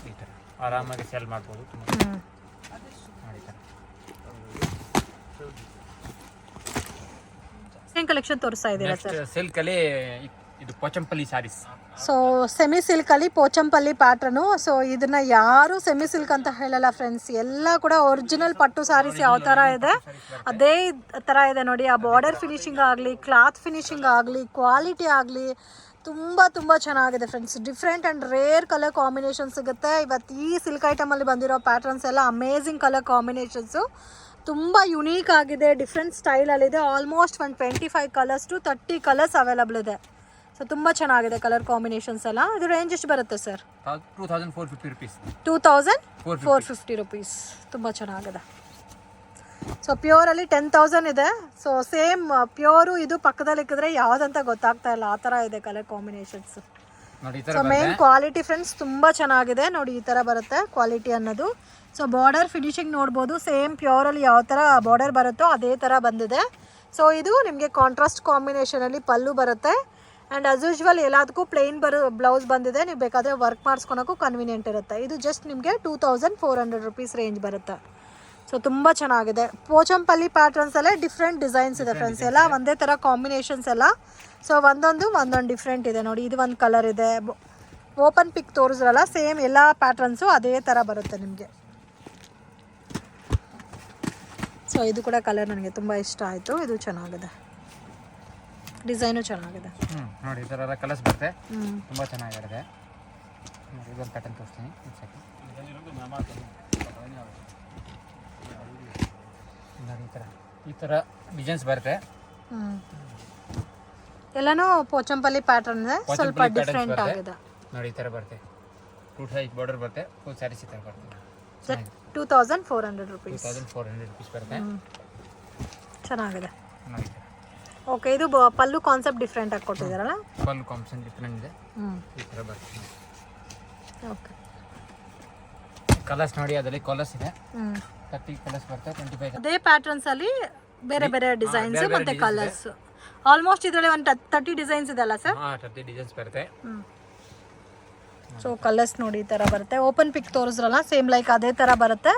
ಈ ಥರ ಆರಾಮಾಗಿ ಸೆಲ್ ಮಾಡ್ಬೋದು. ಏನು ಕಲೆಕ್ಷನ್ ತೋರಿಸ್ತಾ ಇದ್ದೀರಾ ಸರ್? ಸಿಲ್ಕಲ್ಲಿ ಇದು ಪೋಚಂಪಲ್ಲಿ ಸ್ಯಾರೀಸ್, ಸೊ ಸೆಮಿ ಸಿಲ್ಕಲ್ಲಿ ಪೋಚಂಪಲ್ಲಿ ಪ್ಯಾಟ್ರನು. ಸೊ ಇದನ್ನ ಯಾರು ಸೆಮಿ ಸಿಲ್ಕ್ ಅಂತ ಹೇಳಲ್ಲ ಫ್ರೆಂಡ್ಸ್, ಎಲ್ಲ ಕೂಡ ಒರಿಜಿನಲ್ ಪಟ್ಟು ಸಾರೀಸ್ ಯಾವ ಥರ ಇದೆ ಅದೇ ಥರ ಇದೆ ನೋಡಿ. ಆ ಬಾರ್ಡರ್ ಫಿನಿಶಿಂಗ್ ಆಗಲಿ, ಕ್ಲಾತ್ ಫಿನಿಶಿಂಗ್ ಆಗಲಿ, ಕ್ವಾಲಿಟಿ ಆಗಲಿ ತುಂಬ ಚೆನ್ನಾಗಿದೆ friends. Different and rare colour combination ಸಿಗುತ್ತೆ. ಇವತ್ತು ಈ ಸಿಲ್ಕ್ ಐಟಮಲ್ಲಿ ಬಂದಿರೋ ಪ್ಯಾಟ್ರನ್ಸ್ ಎಲ್ಲ ಅಮೇಝಿಂಗ್ ಕಲರ್ ಕಾಂಬಿನೇಷನ್ಸು, ತುಂಬ ಯುನೀಕ್ ಆಗಿದೆ, ಡಿಫ್ರೆಂಟ್ ಸ್ಟೈಲಲ್ಲಿದೆ. Almost 25 colours to 30 colours available ಇದೆ. ಸೊ ತುಂಬ ಚೆನ್ನಾಗಿದೆ ಕಲರ್ ಕಾಂಬಿನೇಷನ್ಸ್ ಎಲ್ಲ. ಇದು ರೇಂಜ್ ಎಷ್ಟು ಬರುತ್ತೆ ಸರ್? 2450 rupees. 2450 ರುಪೀಸ್. ತುಂಬ ಚೆನ್ನಾಗಿದೆ. ಸೊ ಪ್ಯೂರಲ್ಲಿ 10,000 ಇದೆ. ಸೊ ಸೇಮ್ ಪ್ಯೂರು ಇದು ಪಕ್ಕದಲ್ಲಿ ಇಕ್ಕಿದ್ರೆ ಯಾವುದಂತ ಗೊತ್ತಾಗ್ತಾ ಇಲ್ಲ, ಆ ಥರ ಇದೆ colour combinations. So main quality friends ತುಂಬ ಚೆನ್ನಾಗಿದೆ ನೋಡಿ. ಈ ಥರ ಬರುತ್ತೆ ಕ್ವಾಲಿಟಿ ಅನ್ನೋದು. ಸೊ ಬಾರ್ಡರ್ ಫಿನಿಶಿಂಗ್ ನೋಡ್ಬೋದು, ಸೇಮ್ ಪ್ಯೂರಲ್ಲಿ ಯಾವ ಥರ ಬಾರ್ಡರ್ ಬರುತ್ತೋ ಅದೇ ಥರ ಬಂದಿದೆ. ಸೊ ಇದು ನಿಮಗೆ ಕಾಂಟ್ರಾಸ್ಟ್ ಕಾಂಬಿನೇಷನಲ್ಲಿ ಪಲ್ಲು ಬರುತ್ತೆ. ಆ್ಯಂಡ್ ಆಸ್ ಯೂಶ್ವಲ್ ಎಲ್ಲದಕ್ಕೂ ಪ್ಲೇನ್ ಬ್ಲೌಸ್ ಬಂದಿದೆ. ನೀವು ಬೇಕಾದರೆ ವರ್ಕ್ ಮಾಡಿಸ್ಕೊಳಕ್ಕೂ ಕನ್ವೀನಿಯೆಂಟ್ ಇರುತ್ತೆ. ಇದು ಜಸ್ಟ್ ನಿಮಗೆ 2400 ರುಪೀಸ್ ರೇಂಜ್ ಬರುತ್ತೆ. ಸೊ ತುಂಬ ಚೆನ್ನಾಗಿದೆ. ಪೋಚಂಪಲ್ಲಿ ಪ್ಯಾಟ್ರನ್ಸಲ್ಲೇ ಡಿಫ್ರೆಂಟ್ ಡಿಸೈನ್ಸ್ ಇದೆ ಫ್ರೆಂಡ್ಸ್, ಎಲ್ಲ ಒಂದೇ ಥರ ಕಾಂಬಿನೇಷನ್ಸ್ ಎಲ್ಲ. ಸೊ ಒಂದೊಂದು ಡಿಫ್ರೆಂಟ್ ಇದೆ ನೋಡಿ. ಇದು ಒಂದು ಕಲರ್ ಇದೆ, ಓಪನ್ ಪಿಕ್ ತೋರಿಸ್ರಲ್ಲ, ಸೇಮ್ ಎಲ್ಲ ಪ್ಯಾಟ್ರನ್ಸು ಅದೇ ಥರ ಬರುತ್ತೆ ನಿಮಗೆ. ಸೊ ಇದು ಕೂಡ ಕಲರ್ ನನಗೆ ತುಂಬ ಇಷ್ಟ ಆಯಿತು. ಇದು ಚೆನ್ನಾಗಿದೆ, ಡಿಸೈನು ಚೆನ್ನಾಗಿದೆ ನೋಡಿ. ಈ ಥರ ಎಲ್ಲ ಕಲರ್ಸ್ ಬರುತ್ತೆ, ತುಂಬ ಚೆನ್ನಾಗಿರುತ್ತೆ. ಇದೊಂದು ಪ್ಯಾಟರ್ನ್ ತೋರಿಸ್ತೀನಿ. ಈ ಥರ ಡಿಸೈನ್ಸ್ ಬರುತ್ತೆ. ಎಲ್ಲನೂ ಪೋಚಂಪಲ್ಲಿ ಪ್ಯಾಟರ್ನ್ ಇದೆ, ಸ್ವಲ್ಪ ಡಿಫ್ರೆಂಟ್ ಆಗಿದೆ ನೋಡಿ. ಈ ಥರ ಬರುತ್ತೆ, 2 ಸೈಜ್ ಬಾರ್ಡರ್ ಬರುತ್ತೆ, ಫುಲ್ ಸ್ಯಾರೀಸ್ ಈ ಥರ ಬರುತ್ತೆ. 2400 ರುಪೀಸ್. 2400 rupees ಬರುತ್ತೆ. ಚೆನ್ನಾಗಿದೆ ನೋಡಿ. ಓಕೆ, ಇದು ಪಲ್ಲು ಕಾನ್ಸೆಪ್ಟ್ ಡಿಫ್ರೆಂಟ್ ಆಗಿ ಕೊಟ್ಟಿದ್ದಾರಲ್ಲ, ಪಲ್ಲು ಕಾನ್ಸೆಪ್ಟ್ ಡಿಫ್ರೆಂಟ್ ಇದೆ. ಈ ಥರ ಬರುತ್ತೆ. ಓಕೆ, ಕಲರ್ಸ್ ನೋಡಿ, ಅದರಲ್ಲಿ ಕಲರ್ಸ್ ಇದೆ. 30 ಕಲರ್ಸ್ ಬರುತ್ತೆ, 25. ಅದೇ ಪ್ಯಾಟರ್ನ್ಸ್ ಅಲ್ಲಿ ಬೇರೆ ಬೇರೆ ಡಿಸೈನ್ಸ್ ಮತ್ತೆ ಕಲರ್ಸ್. ಆಲ್ಮೋಸ್ಟ್ ಇದರಲ್ಲಿ ಒಂದು 30 ಡಿಸೈನ್ಸ್ ಇದೆ ಅಲ್ಲ ಸರ್? 30 ಡಿಸೈನ್ಸ್ ಬರುತ್ತೆ. ಸೊ ಕಲರ್ಸ್ ನೋಡಿ ಈ ಥರ ಬರುತ್ತೆ. ಓಪನ್ ಪಿಕ್ ತೋರಿಸ್ರಲ್ಲ, ಸೇಮ್ ಲೈಕ್ ಅದೇ ಥರ ಬರುತ್ತೆ.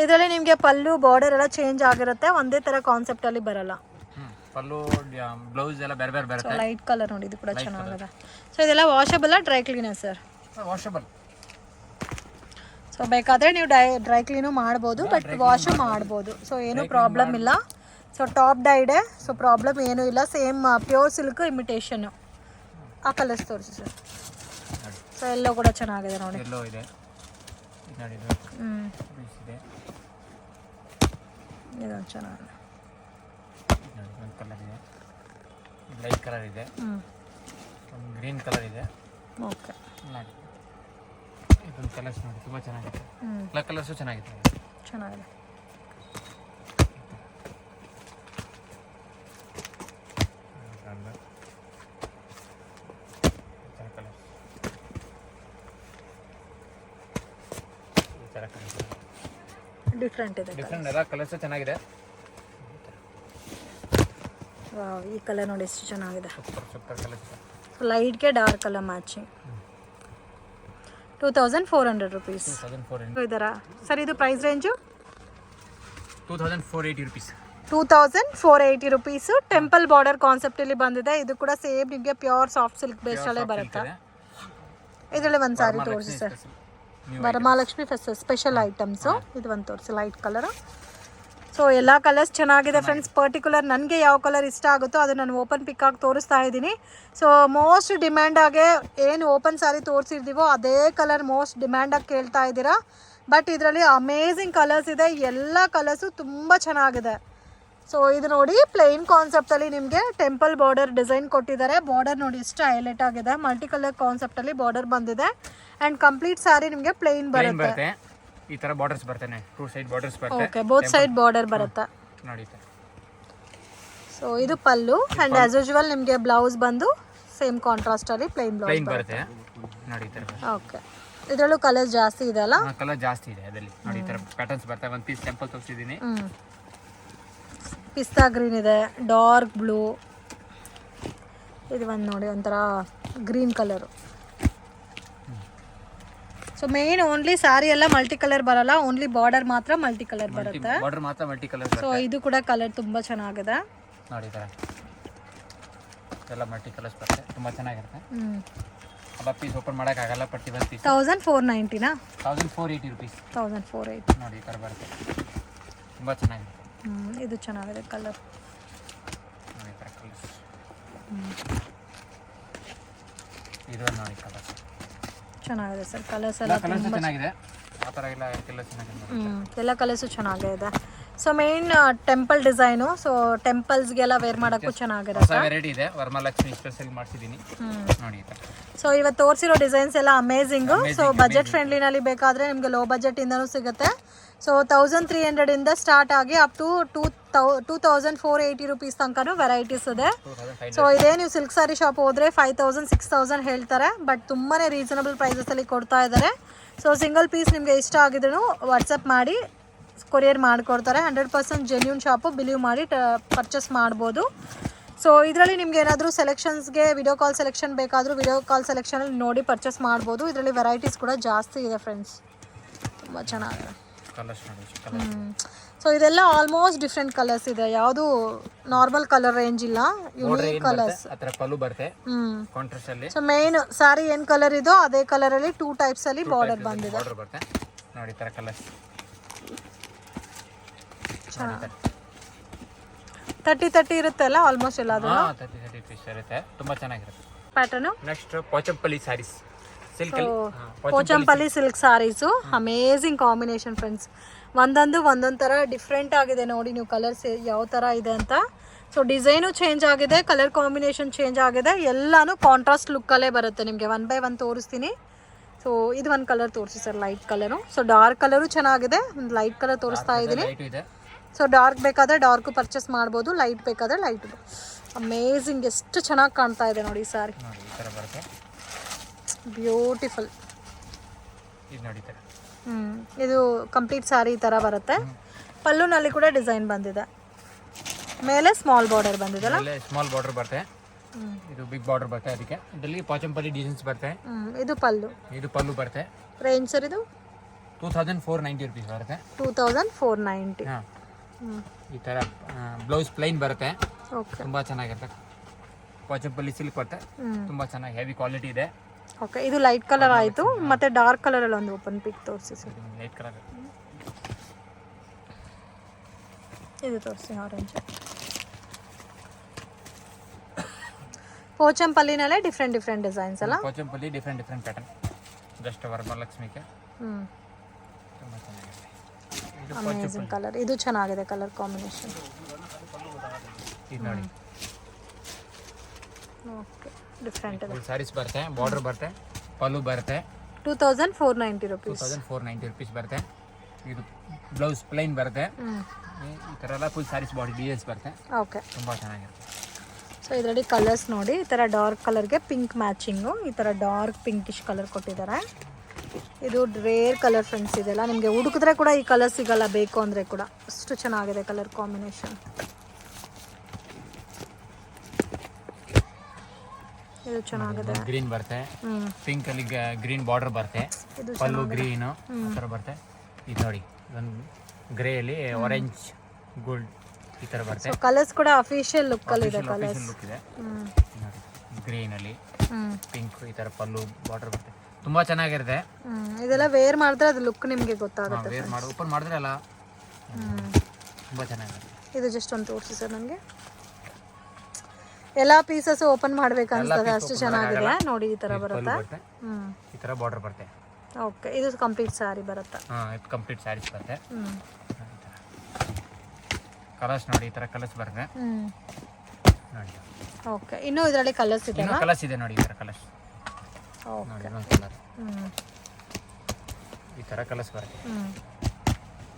ಇದರಲ್ಲಿ ನಿಮಗೆ ಪಲ್ಲು ಬಾರ್ಡರ್ ಎಲ್ಲ ಚೇಂಜ್ ಆಗಿರುತ್ತೆ, ಒಂದೇ ಥರ ಕಾನ್ಸೆಪ್ಟಲ್ಲಿ ಬರಲ್ಲ. ಪಲ್ಲು ಬ್ಲೌಸ್ ಎಲ್ಲ ಬೇರೆ ಬೇರೆ ಬರುತ್ತೆ. ಲೈಟ್ ಕಲರ್ ನೋಡಿ, ಇದು ಕೂಡ ಚೆನ್ನಾಗಿದೆ. ಸೊ ಇದೆಲ್ಲ ವಾಷಬಲ್ ಡ್ರೈ ಕ್ಲೀನಾ ಸರ್? ವಾಷಬಲ್. ಸೊ ಬೇಕಾದರೆ ನೀವು ಡ್ರೈ ಕ್ಲೀನು ಮಾಡ್ಬೋದು, ಬಟ್ ವಾಶು ಮಾಡ್ಬೋದು. ಸೊ ಏನೂ ಪ್ರಾಬ್ಲಮ್ ಇಲ್ಲ. ಸೊ ಟಾಪ್ ಡೈಡೆ, ಸೊ ಪ್ರಾಬ್ಲಮ್ ಏನೂ ಇಲ್ಲ. Same pure silk imitation. ಆ ಕಲರ್ಸ್ ತೋರಿಸಿ ಸರ್. ಸೊ ಎಲ್ಲೋ ಕೂಡ ಚೆನ್ನಾಗಿದೆ ನೋಡಿ. ಎಲ್ಲೋ ಇದೆ ನೋಡಿ. ಇದೆ ಇದೊಂದು ಚೆನ್ನಾಗಿದೆ ನೋಡಿ. ಒಂದು ಕಲರ್ ಇದೆ, ಲೈಟ್ ಕಲರ್ ಇದೆ, ಒಂದು ಗ್ರೀನ್ ಕಲರ್ ಇದೆ. ಓಕೆ, ನೋಡಿ ಇದೊಂದು ಕಲರ್ಸ್ ನೋಡಿ, ತುಂಬ ಚೆನ್ನಾಗಿದೆ. ಕಲರ್ಸು ಚೆನ್ನಾಗಿದೆ. ಚೆನ್ನಾಗಿದೆ. ಡಿಫ್ರೆಂಟ್ ಇದೆ, ಡಿಫ್ರೆಂಟ್ ಎಲ್ಲ ಕಲರ್ಸ್ ಚೆನ್ನಾಗಿದೆ. ವಾವ್, ಈ ಕಲರ್ ನೋಡಿ ಎಷ್ಟು ಚೆನ್ನಾಗಿದೆ. Super colour. ಲೈಟ್ಗೆ ಡಾರ್ಕ್ ಕಲರ್ ಮ್ಯಾಚಿಂಗ್. 2400 ರುಪೀಸ್. 2400 ಇದರ ಸರ್, ಇದು price range 2480 rupees. 2480 rupees. Temple border ಕಾನ್ಸೆಪ್ಟಲ್ಲಿ ಬಂದಿದೆ. ಇದು ಕೂಡ ಸೇಮ್ ನಿಮಗೆ ಪ್ಯೂರ್ ಸಾಫ್ಟ್ ಸಿಲ್ಕ್ ಬೇಸ್ಡಲ್ಲೇ ಬರುತ್ತೆ. ಇದರಲ್ಲಿ ಒಂದು ಸಾರಿ ತೋರಿಸಿ ಸರ್. Varamahalakshmi special items. ಇದು ಒಂದು ತೋರಿಸಿ, ಲೈಟ್ ಕಲರು. ಸೊ ಎಲ್ಲ ಕಲರ್ಸ್ ಚೆನ್ನಾಗಿದೆ ಫ್ರೆಂಡ್ಸ್. ಪರ್ಟಿಕ್ಯುಲರ್ ನನಗೆ ಯಾವ ಕಲರ್ ಇಷ್ಟ ಆಗುತ್ತೋ ಅದು ನಾನು ಓಪನ್ ಪಿಕ್ ಆಗಿ ತೋರಿಸ್ತಾ ಇದ್ದೀನಿ. ಸೊ ಮೋಸ್ಟ್ ಡಿಮ್ಯಾಂಡಾಗೆ ಏನು ಓಪನ್ ಸಾರಿ ತೋರಿಸಿರ್ತೀವೋ ಅದೇ ಕಲರ್ ಮೋಸ್ಟ್ ಡಿಮ್ಯಾಂಡಾಗಿ ಕೇಳ್ತಾ ಇದ್ದೀರಾ. ಬಟ್ ಇದರಲ್ಲಿ ಅಮೇಝಿಂಗ್ ಕಲರ್ಸ್ ಇದೆ, ಎಲ್ಲ ಕಲರ್ಸು ತುಂಬ ಚೆನ್ನಾಗಿದೆ. ಸೊ ಇದು ನೋಡಿ, ಪ್ಲೇನ್ ಕಾನ್ಸೆಪ್ಟಲ್ಲಿ ನಿಮಗೆ ಟೆಂಪಲ್ ಬಾರ್ಡರ್ ಡಿಸೈನ್ ಕೊಟ್ಟಿದ್ದಾರೆ. ಬಾರ್ಡರ್ ನೋಡಿ ಎಷ್ಟು ಹೈಲೈಟ್ ಆಗಿದೆ, ಮಲ್ಟಿ ಕಲರ್ ಕಾನ್ಸೆಪ್ಟಲ್ಲಿ ಬಾರ್ಡರ್ ಬಂದಿದೆ. ಆ್ಯಂಡ್ ಕಂಪ್ಲೀಟ್ ಸಾರಿ ನಿಮಗೆ ಪ್ಲೇನ್ ಬರುತ್ತೆ. ಈ ತರ ಬಾರ್ಡರ್ಸ್ ಬರ್ತನೆ, 2 ಸೈಡ್ ಬಾರ್ಡರ್ಸ್ ಬರುತ್ತೆ. ಓಕೆ, ಬೋತ್ ಸೈಡ್ ಬಾರ್ಡರ್ ಬರುತ್ತೆ ನೋಡಿ. ಸೊ ಇದು ಪಲ್ಲು. ಆ್ಯಂಡ್ ಆಸ್ ಯೂಶುವಲ್ ನಿಮಗೆ ಬ್ಲೌಸ್ ಬಂದು ಸೇಮ್ ಕಾಂಟ್ರಾಸ್ಟಲ್ಲಿ ಪ್ಲೇನ್ ಬ್ಲೌಸ್ ಬರುತ್ತೆ ನೋಡಿ. ಈ ತರ ಓಕೆ, ಇದರಲ್ಲೂ ಕಲರ್ ಜಾಸ್ತಿ ಇದೆ ಅಲ್ಲ? ಕಲರ್ ಜಾಸ್ತಿ ಇದೆ ಅದರಲ್ಲಿ ನೋಡಿ. ಈ ತರ ಪ್ಯಾಟರ್ನ್ಸ್ ಬರ್ತವೆ. ಒಂದು ಪೀಸ್ ಟೆಂಪಲ್ ತೋರಿಸಿದ್ದೀನಿ. ಪಿಸ್ತಾ ಗ್ರೀನ್ ಇದೆ, ಡಾರ್ಕ್ ಬ್ಲೂ. ಇದು ಒಂದು ನೋಡಿ ಒಂಥರ green colour. So main only sari ಎಲ್ಲ ಮಲ್ಟಿ ಕಲರ್ ಬರಲ್ಲ, ಓನ್ಲಿ ಬಾರ್ಡರ್ ಮಾತ್ರ ಮಲ್ಟಿ ಕಲರ್ ಬರುತ್ತೆ. ಬಾರ್ಡರ್ ಮಾತ್ರ ಮಲ್ಟಿ ಕಲರ್. ಸೊ ಇದು ಕೂಡ ಕಲರ್ ತುಂಬಾ ಚೆನ್ನಾಗಿದೆ ನೋಡಿ. ಈ ತರ ಎಲ್ಲ ಮಲ್ಟಿ ಕಲರ್ಸ್ ಬರುತ್ತೆ, ತುಂಬಾ ಚೆನ್ನಾಗಿರುತ್ತೆ. ಅಲ್ಲ ಪೀಸ್ ಓಪನ್ ಮಾಡೋಕ್ಕಾಗಲ್ಲ, ಪಟ್ಟಿ ಬಂದು ಪೀಸ್ 1490ನಾ? 1480 ರುಪೀಸ್ 1480. ನೋಡಿ ಈ ಥರ ಬರುತ್ತೆ, ತುಂಬ ಚೆನ್ನಾಗಿದೆ. ಇದು ಚೆನ್ನಾಗಿದೆ ಕಲರ್. ನೋಡಿ ಈ ಥರ ಕಲರ್ಸ್, ಇದು ನೋಡಿ ಕಲರ್ಸ್ ಚೆನ್ನಾಗಿದೆ ಸರ್. ಕಲರ್ಸ್ ಎಲ್ಲ ಕಲರ್ಸ್ ಚೆನ್ನಾಗಿದೆ, ಆ ಥರ ಎಲ್ಲ ಚೆನ್ನಾಗಿದೆ. ಎಲ್ಲ ಕಲರ್ಸು ಚೆನ್ನಾಗಿದೆ. So main temple design, so ಟೆಂಪಲ್ಸ್ಗೆಲ್ಲ ವೇರ್ ಮಾಡೋಕ್ಕೂ ಚೆನ್ನಾಗಿರುತ್ತೆ. ಹೊಸ ವೆರೈಟಿ ಇದೆ, ವರಮಹಾಲಕ್ಷ್ಮಿ ಸ್ಪೆಷಲ್ ಮಾಡಿಸಿದ್ದೀನಿ ನೋಡಿ. ಸೊ ಇವತ್ತು ತೋರಿಸಿರೋ ಡಿಸೈನ್ಸ್ ಎಲ್ಲ ಅಮೇಝಿಂಗು. ಸೊ ಬಜೆಟ್ ಫ್ರೆಂಡ್ಲಿನಲ್ಲಿ ಬೇಕಾದರೆ ನಿಮಗೆ ಲೋ ಬಜೆಟಿಂದನೂ ಸಿಗುತ್ತೆ. ಸೊ 1300 ಇಂದ ಸ್ಟಾರ್ಟ್ ಆಗಿ ಅಪ್ ಟು 2480 ರುಪೀಸ್ ತನಕನೂ ವೆರೈಟೀಸ್ ಇದೆ. ಸೊ ಇದೇ ನೀವು ಸಿಲ್ಕ್ ಸ್ಯಾರಿ ಶಾಪ್ ಹೋದರೆ 5000 6000 ಹೇಳ್ತಾರೆ, ಬಟ್ ತುಂಬಾ ರೀಸನಬಲ್ ಪ್ರೈಸಸಲ್ಲಿ ಕೊಡ್ತಾ ಇದ್ದಾರೆ. ಸೊ ಸಿಂಗಲ್ ಪೀಸ್ ನಿಮಗೆ ಇಷ್ಟ ಆಗಿದ್ರೂ ವಾಟ್ಸಪ್ ಮಾಡಿ ಕೊರಿಯರ್ ಮಾಡಿಕೊಡ್ತಾರೆ. 100% ಜೆನ್ಯೂನ್ ಶಾಪು, ಬಿಲೀವ್ ಮಾಡಿ ಪರ್ಚೇಸ್ ಮಾಡ್ಬೋದು. ಸೊ ಇದರಲ್ಲಿ ನಿಮ್ಗೆ ಏನಾದರೂ ಸೆಲೆಕ್ಷನ್ಸ್ಗೆ ವಿಡಿಯೋ ಕಾಲ್ ಸೆಲೆಕ್ಷನ್ ಬೇಕಾದರೂ ವಿಡಿಯೋ ಕಾಲ್ ಸೆಲೆಕ್ಷನಲ್ಲಿ ನೋಡಿ ಪರ್ಚೇಸ್ ಮಾಡ್ಬೋದು. ಇದರಲ್ಲಿ ವೆರೈಟೀಸ್ ಕೂಡ ಜಾಸ್ತಿ ಇದೆ ಫ್ರೆಂಡ್ಸ್, ತುಂಬ ಚೆನ್ನಾಗಿದೆ. ಸೊ ಇದೆಲ್ಲ ಆಲ್ಮೋಸ್ಟ್ ಡಿಫ್ರೆಂಟ್ ಕಲರ್ಸ್ ಇದೆ, ಯಾವುದು ನಾರ್ಮಲ್ ಕಲರ್ ರೇಂಜ್ ಇಲ್ಲ, unique colours. So main sari ಏನು ಕಲರ್ ಇದೋ ಅದೇ ಕಲರಲ್ಲಿ 2 ಟೈಪ್ಸ್ ಅಲ್ಲಿ ಬಾರ್ಡರ್ ಬಂದಿದೆ. ನೋಡಿ ತರ ಕಲರ್ಸ್ 30 ಇರುತ್ತೆ ಅಲ್ಲ ಆಲ್ಮೋಸ್ಟ್ ಎಲ್ಲಾದ್ರೂ. 30 ಪೀಸ್ ಇರುತ್ತೆ, ತುಂಬಾ ಚೆನ್ನಾಗಿರುತ್ತೆ pattern. Next Pochampalli saris, silk ಅಲ್ಲಿ Pochampalli silk saris amazing combination friends. ಒಂದೊಂದು ಥರ ಡಿಫ್ರೆಂಟ್ ಆಗಿದೆ ನೋಡಿ ನೀವು ಕಲರ್ಸ್ ಯಾವ ಥರ ಇದೆ ಅಂತ. ಸೊ ಡಿಸೈನು ಚೇಂಜ್ ಆಗಿದೆ, ಕಲರ್ ಕಾಂಬಿನೇಷನ್ ಚೇಂಜ್ ಆಗಿದೆ, ಎಲ್ಲಾನು ಕಾಂಟ್ರಾಸ್ಟ್ ಲುಕ್ಕಲ್ಲೇ ಬರುತ್ತೆ ನಿಮಗೆ. 1 by 1 ತೋರಿಸ್ತೀನಿ. ಸೊ ಇದು ಒಂದು ಕಲರ್ ತೋರಿಸಿ sir, light colour. So dark colour ಚೆನ್ನಾಗಿದೆ, ಒಂದು ಲೈಟ್ ಕಲರ್ ತೋರಿಸ್ತಾ ಇದ್ದೀನಿ. ಸೊ ಡಾರ್ಕ್ ಬೇಕಾದರೆ ಡಾರ್ಕು ಪರ್ಚೇಸ್ ಮಾಡ್ಬೋದು, ಲೈಟ್ ಬೇಕಾದರೆ ಲೈಟ್. ಅಮೇಝಿಂಗ್, ಎಷ್ಟು ಚೆನ್ನಾಗಿ ಕಾಣ್ತಾ ಇದೆ ನೋಡಿ ಸ್ಯಾರಿ, ಬ್ಯೂಟಿಫುಲ್. ಇದು ಕಂಪ್ಲೀಟ್ ಸ್ಯಾರಿ ಈ ಥರ ಬರುತ್ತೆ. ಪಲ್ಲುನಲ್ಲಿ ಕೂಡ ಡಿಸೈನ್ ಬಂದಿದೆ, ಮೇಲೆ ಸ್ಮಾಲ್ ಬಾರ್ಡರ್ ಬಂದಿದೆಲ್ಲ, ಸ್ಮಾಲ್ ಬಾರ್ಡರ್ ಬರುತ್ತೆ. ಇದು ಬಿಗ್ ಬಾರ್ಡರ್ ಬರುತ್ತೆ, ಅದಕ್ಕೆ ಇದರಲ್ಲಿ ಪೋಚಂಪಲ್ಲಿ ಡಿಸೈನ್ಸ್ ಬರುತ್ತೆ. ಇದು ಪಲ್ಲು, ಇದು ಪಲ್ಲು ಬರುತ್ತೆ. ರೇಂಜ್ ಸರ್ ಇದು 2490 ರುಪೀಸ್ ಬರುತ್ತೆ. 2490. ಈ ಥರ ಬ್ಲೌಸ್ ಪ್ಲೈನ್ ಬರುತ್ತೆ, ಓಕೆ, ತುಂಬ ಚೆನ್ನಾಗಿರುತ್ತೆ. ಪೋಚಂಪಲ್ಲಿ ಸಿಲ್ಕ್ ಬರುತ್ತೆ, ತುಂಬ ಚೆನ್ನಾಗಿ ಹೆವಿ ಕ್ವಾಲಿಟಿ ಇದೆ. ಓಕೆ, ಇದು ಲೈಟ್ ಕಲರ್ ಆಯಿತು. ಮತ್ತೆ ಡಾರ್ಕ್ ಕಲರಲ್ಲಿ ಒಂದು ಓಪನ್ ಪಿಕ್ ತೋರಿಸಿ ಸರ್. ಲೈಟ್ ಕಲರ್ ಇದು ತೋರಿಸಿ, ಆರೆಂಜ್. ಪೋಚಂಪಲ್ಲಿನಲ್ಲೇ ಡಿಫ್ರೆಂಟ್ ಡಿಸೈನ್ಸ್ ಅಲ್ಲ. ಪೋಚಂಪಲ್ಲಿ ಡಿಫ್ರೆಂಟ್ ಪ್ಯಾಟರ್ನ್, ಜಸ್ಟ್ ವರಮಹಾಲಕ್ಷ್ಮಿಗೆ ತುಂಬ ಚೆನ್ನಾಗಿದೆ. ಅಮೇಜಿಂಗ್ ಕಲರ್, ಇದು ಚೆನ್ನಾಗಿದೆ ಕಲರ್ ಕಾಂಬಿನೇಷನ್. ಇದು ನೋಡಿ, ಓಕೆ, ಡಿಫ್ರೆಂಟ್ ಇದೆ. ಸ್ಯಾರೀಸ್ ಬರುತ್ತೆ, ಬಾರ್ಡರ್ ಬರುತ್ತೆ, ಪಲ್ಲು ಬರುತ್ತೆ. 2490 ರುಪೀಸ್. 2490 ರುಪೀಸ್ ಬರುತ್ತೆ. ಇದು ಬ್ಲೌಸ್ ಪ್ಲೈನ್ ಬರುತ್ತೆ. ಈ ಥರ ಎಲ್ಲ ಫುಲ್ ಸ್ಯಾರೀಸ್ ಬಾಡಿ ಡಿಸೈನ್ಸ್ ಬರುತ್ತೆ. ಓಕೆ, ತುಂಬ ಚೆನ್ನಾಗಿರುತ್ತೆ. ಸೊ ಇದರಲ್ಲಿ ಕಲರ್ಸ್ ನೋಡಿ, ಈ ಥರ ಡಾರ್ಕ್ ಕಲರ್ಗೆ ಪಿಂಕ್ ಮ್ಯಾಚಿಂಗು, ಈ ಥರ ಡಾರ್ಕ್ ಪಿಂಕಿಶ್ ಕಲರ್ ಕೊಟ್ಟಿದ್ದಾರೆ. ಇದು ರೇರ್ ಕಲರ್ ಫ್ರೆಂಡ್ಸ್, ಇದೆಲ್ಲ ನಿಮಗೆ ಹುಡುಕಿದ್ರೆ ಕೂಡ ಈ ಕಲರ್ ಸಿಗಲ್ಲ, ಬೇಕು ಅಂದರೆ ಕೂಡ. ಅಷ್ಟು ಚೆನ್ನಾಗಿದೆ ಕಲರ್ ಕಾಂಬಿನೇಷನ್. ಇದು ಚೆನ್ನಾಗಿದೆ. ಗ್ರೀನ್ ಬರುತ್ತೆ, ಪಿಂಕ್ ಅಲ್ಲಿ ಗ್ರೀನ್ ಬಾರ್ಡರ್ ಬರುತ್ತೆ, ಪಲ್ಲು ಗ್ರೀನ್ ಆ ಥರ ಬರುತ್ತೆ. ಇದು ನೋಡಿ, ಒಂದು ಗ್ರೇ ಅಲ್ಲಿ ಆರೆಂಜ್ ಗೋಲ್ಡ್ ಈ ಥರ ಬರುತ್ತೆ. ಕಲರ್ಸ್ ಕೂಡ ಅಫಿಷಿಯಲ್ ಲುಕ್ ಅಲ್ಲಿ ಇದೆ. ಕಲರ್ಸ್ ಲುಕ್ ಇದೆ ನೋಡಿ, ಗ್ರೀನ್ ಅಲ್ಲಿ ಪಿಂಕ್ ಈ ಥರ ಪಲ್ಲು ಬಾರ್ಡರ್ ಬರುತ್ತೆ, ತುಂಬಾ ಚೆನ್ನಾಗಿರುತ್ತೆ. ಇದೆಲ್ಲ ವೇರ್ ಮಾಡಿದ್ರೆ ಅದು ಲುಕ್ ನಿಮಗೆ ಗೊತ್ತಾಗುತ್ತೆ. ವೇರ್ ಮಾಡಿ ಓಪನ್ ಮಾಡಿದ್ರೆ ಅಲ್ಲ ತುಂಬಾ ಚೆನ್ನಾಗಿರುತ್ತೆ. ಇದು ಜಸ್ಟ್ ಒಂದು ತೋರಿಸಿ ಸರ್ ನನಗೆ. ಎಲ್ಲ ಪೀಸಸ್ ಓಪನ್ ಮಾಡ್ಬೇಕು ಅನ್ಸ್ತದೆ, ಅಷ್ಟು ಚೆನ್ನಾಗಿದೆ ನೋಡಿ. ಈ ತರ ಬರುತ್ತೆ, ಈ ತರ ಬಾರ್ಡರ್ ಬರುತ್ತೆ. ಓಕೆ, ಇದು ಕಂಪ್ಲೀಟ್ ಸ್ಯಾರಿ ಬರುತ್ತೆ. ಇದು ಕಂಪ್ಲೀಟ್ ಸ್ಯಾರೀಸ್ ಬರುತ್ತೆ. ಕಲರ್ಸ್ ನೋಡಿ, ಈ ತರ ಕಲರ್ಸ್ ಬರುತ್ತೆ ನೋಡಿ. ಓಕೆ, ಇನ್ನೂ ಇದರಲ್ಲಿ ಕಲರ್ಸ್ ಇದೆ. ಕಲರ್ಸ್ ಇದೆ ನೋಡಿ, ಈ ತರ ಕಲರ್ಸ್. ಓಕೆ, ನೋಡಿ ಕಲರ್ ಈ ತರ ಕಲರ್ಸ್ ಬರುತ್ತೆ.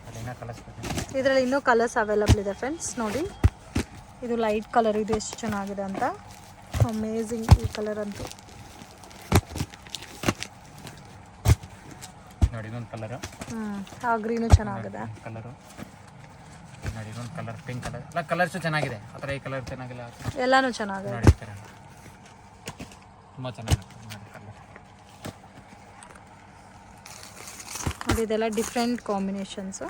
ಅಲ್ಲಿನ ಕಲರ್ಸ್ ಬರುತ್ತೆ. ಇದರಲ್ಲಿ ಇನ್ನೂ ಕಲರ್ಸ್ ಅವೈಲಬಲ್ ಇದೆ ಫ್ರೆಂಡ್ಸ್ ನೋಡಿ. ಇದು ಲೈಟ್ ಕಲರ್, ಇದು ಎಷ್ಟು ಚೆನ್ನಾಗಿದೆ ಅಂತ, ಅಮೇಝಿಂಗ್ ಈ ಕಲರ್ ಅಂತೂ. ನೋಡಿ ಇದೊಂದು ಕಲರ್, ಆ ಗ್ರೀನು ಚೆನ್ನಾಗಿದೆ ಕಲರು ನೋಡಿ. ಇದೊಂದು ಕಲರ್ ಪಿಂಕ್ ಕಲರ್, ಎಲ್ಲ ಕಲರ್ಸು ಚೆನ್ನಾಗಿದೆ. ಆ ಥರ ಈ ಕಲರ್ ಚೆನ್ನಾಗಿಲ್ಲ, ಎಲ್ಲಾನು ಚೆನ್ನಾಗಿದೆ ನೋಡಿ. ಈ ಥರ ತುಂಬ ಚೆನ್ನಾಗಿದೆ ನೋಡಿ ಕಲರ್ ನೋಡಿ. ಇದೆಲ್ಲ ಡಿಫ್ರೆಂಟ್ ಕಾಂಬಿನೇಷನ್ಸು.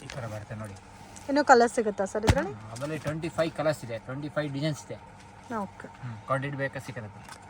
ಈ ಥರ ಬರುತ್ತೆ ನೋಡಿ. ಇನ್ನೂ ಕಲರ್ ಸಿಗುತ್ತಾ ಸರ್ ಇದರಲ್ಲಿ? ಅದರಲ್ಲಿ 25 ಕಲರ್ಸ್ ಇದೆ, 25 ಡಿಸೈನ್ಸ್ ಇದೆ. ಓಕೆ. ಕ್ವಾಂಟಿಟಿ ಬೇಕಾ ಸಿಗುತ್ತೆ.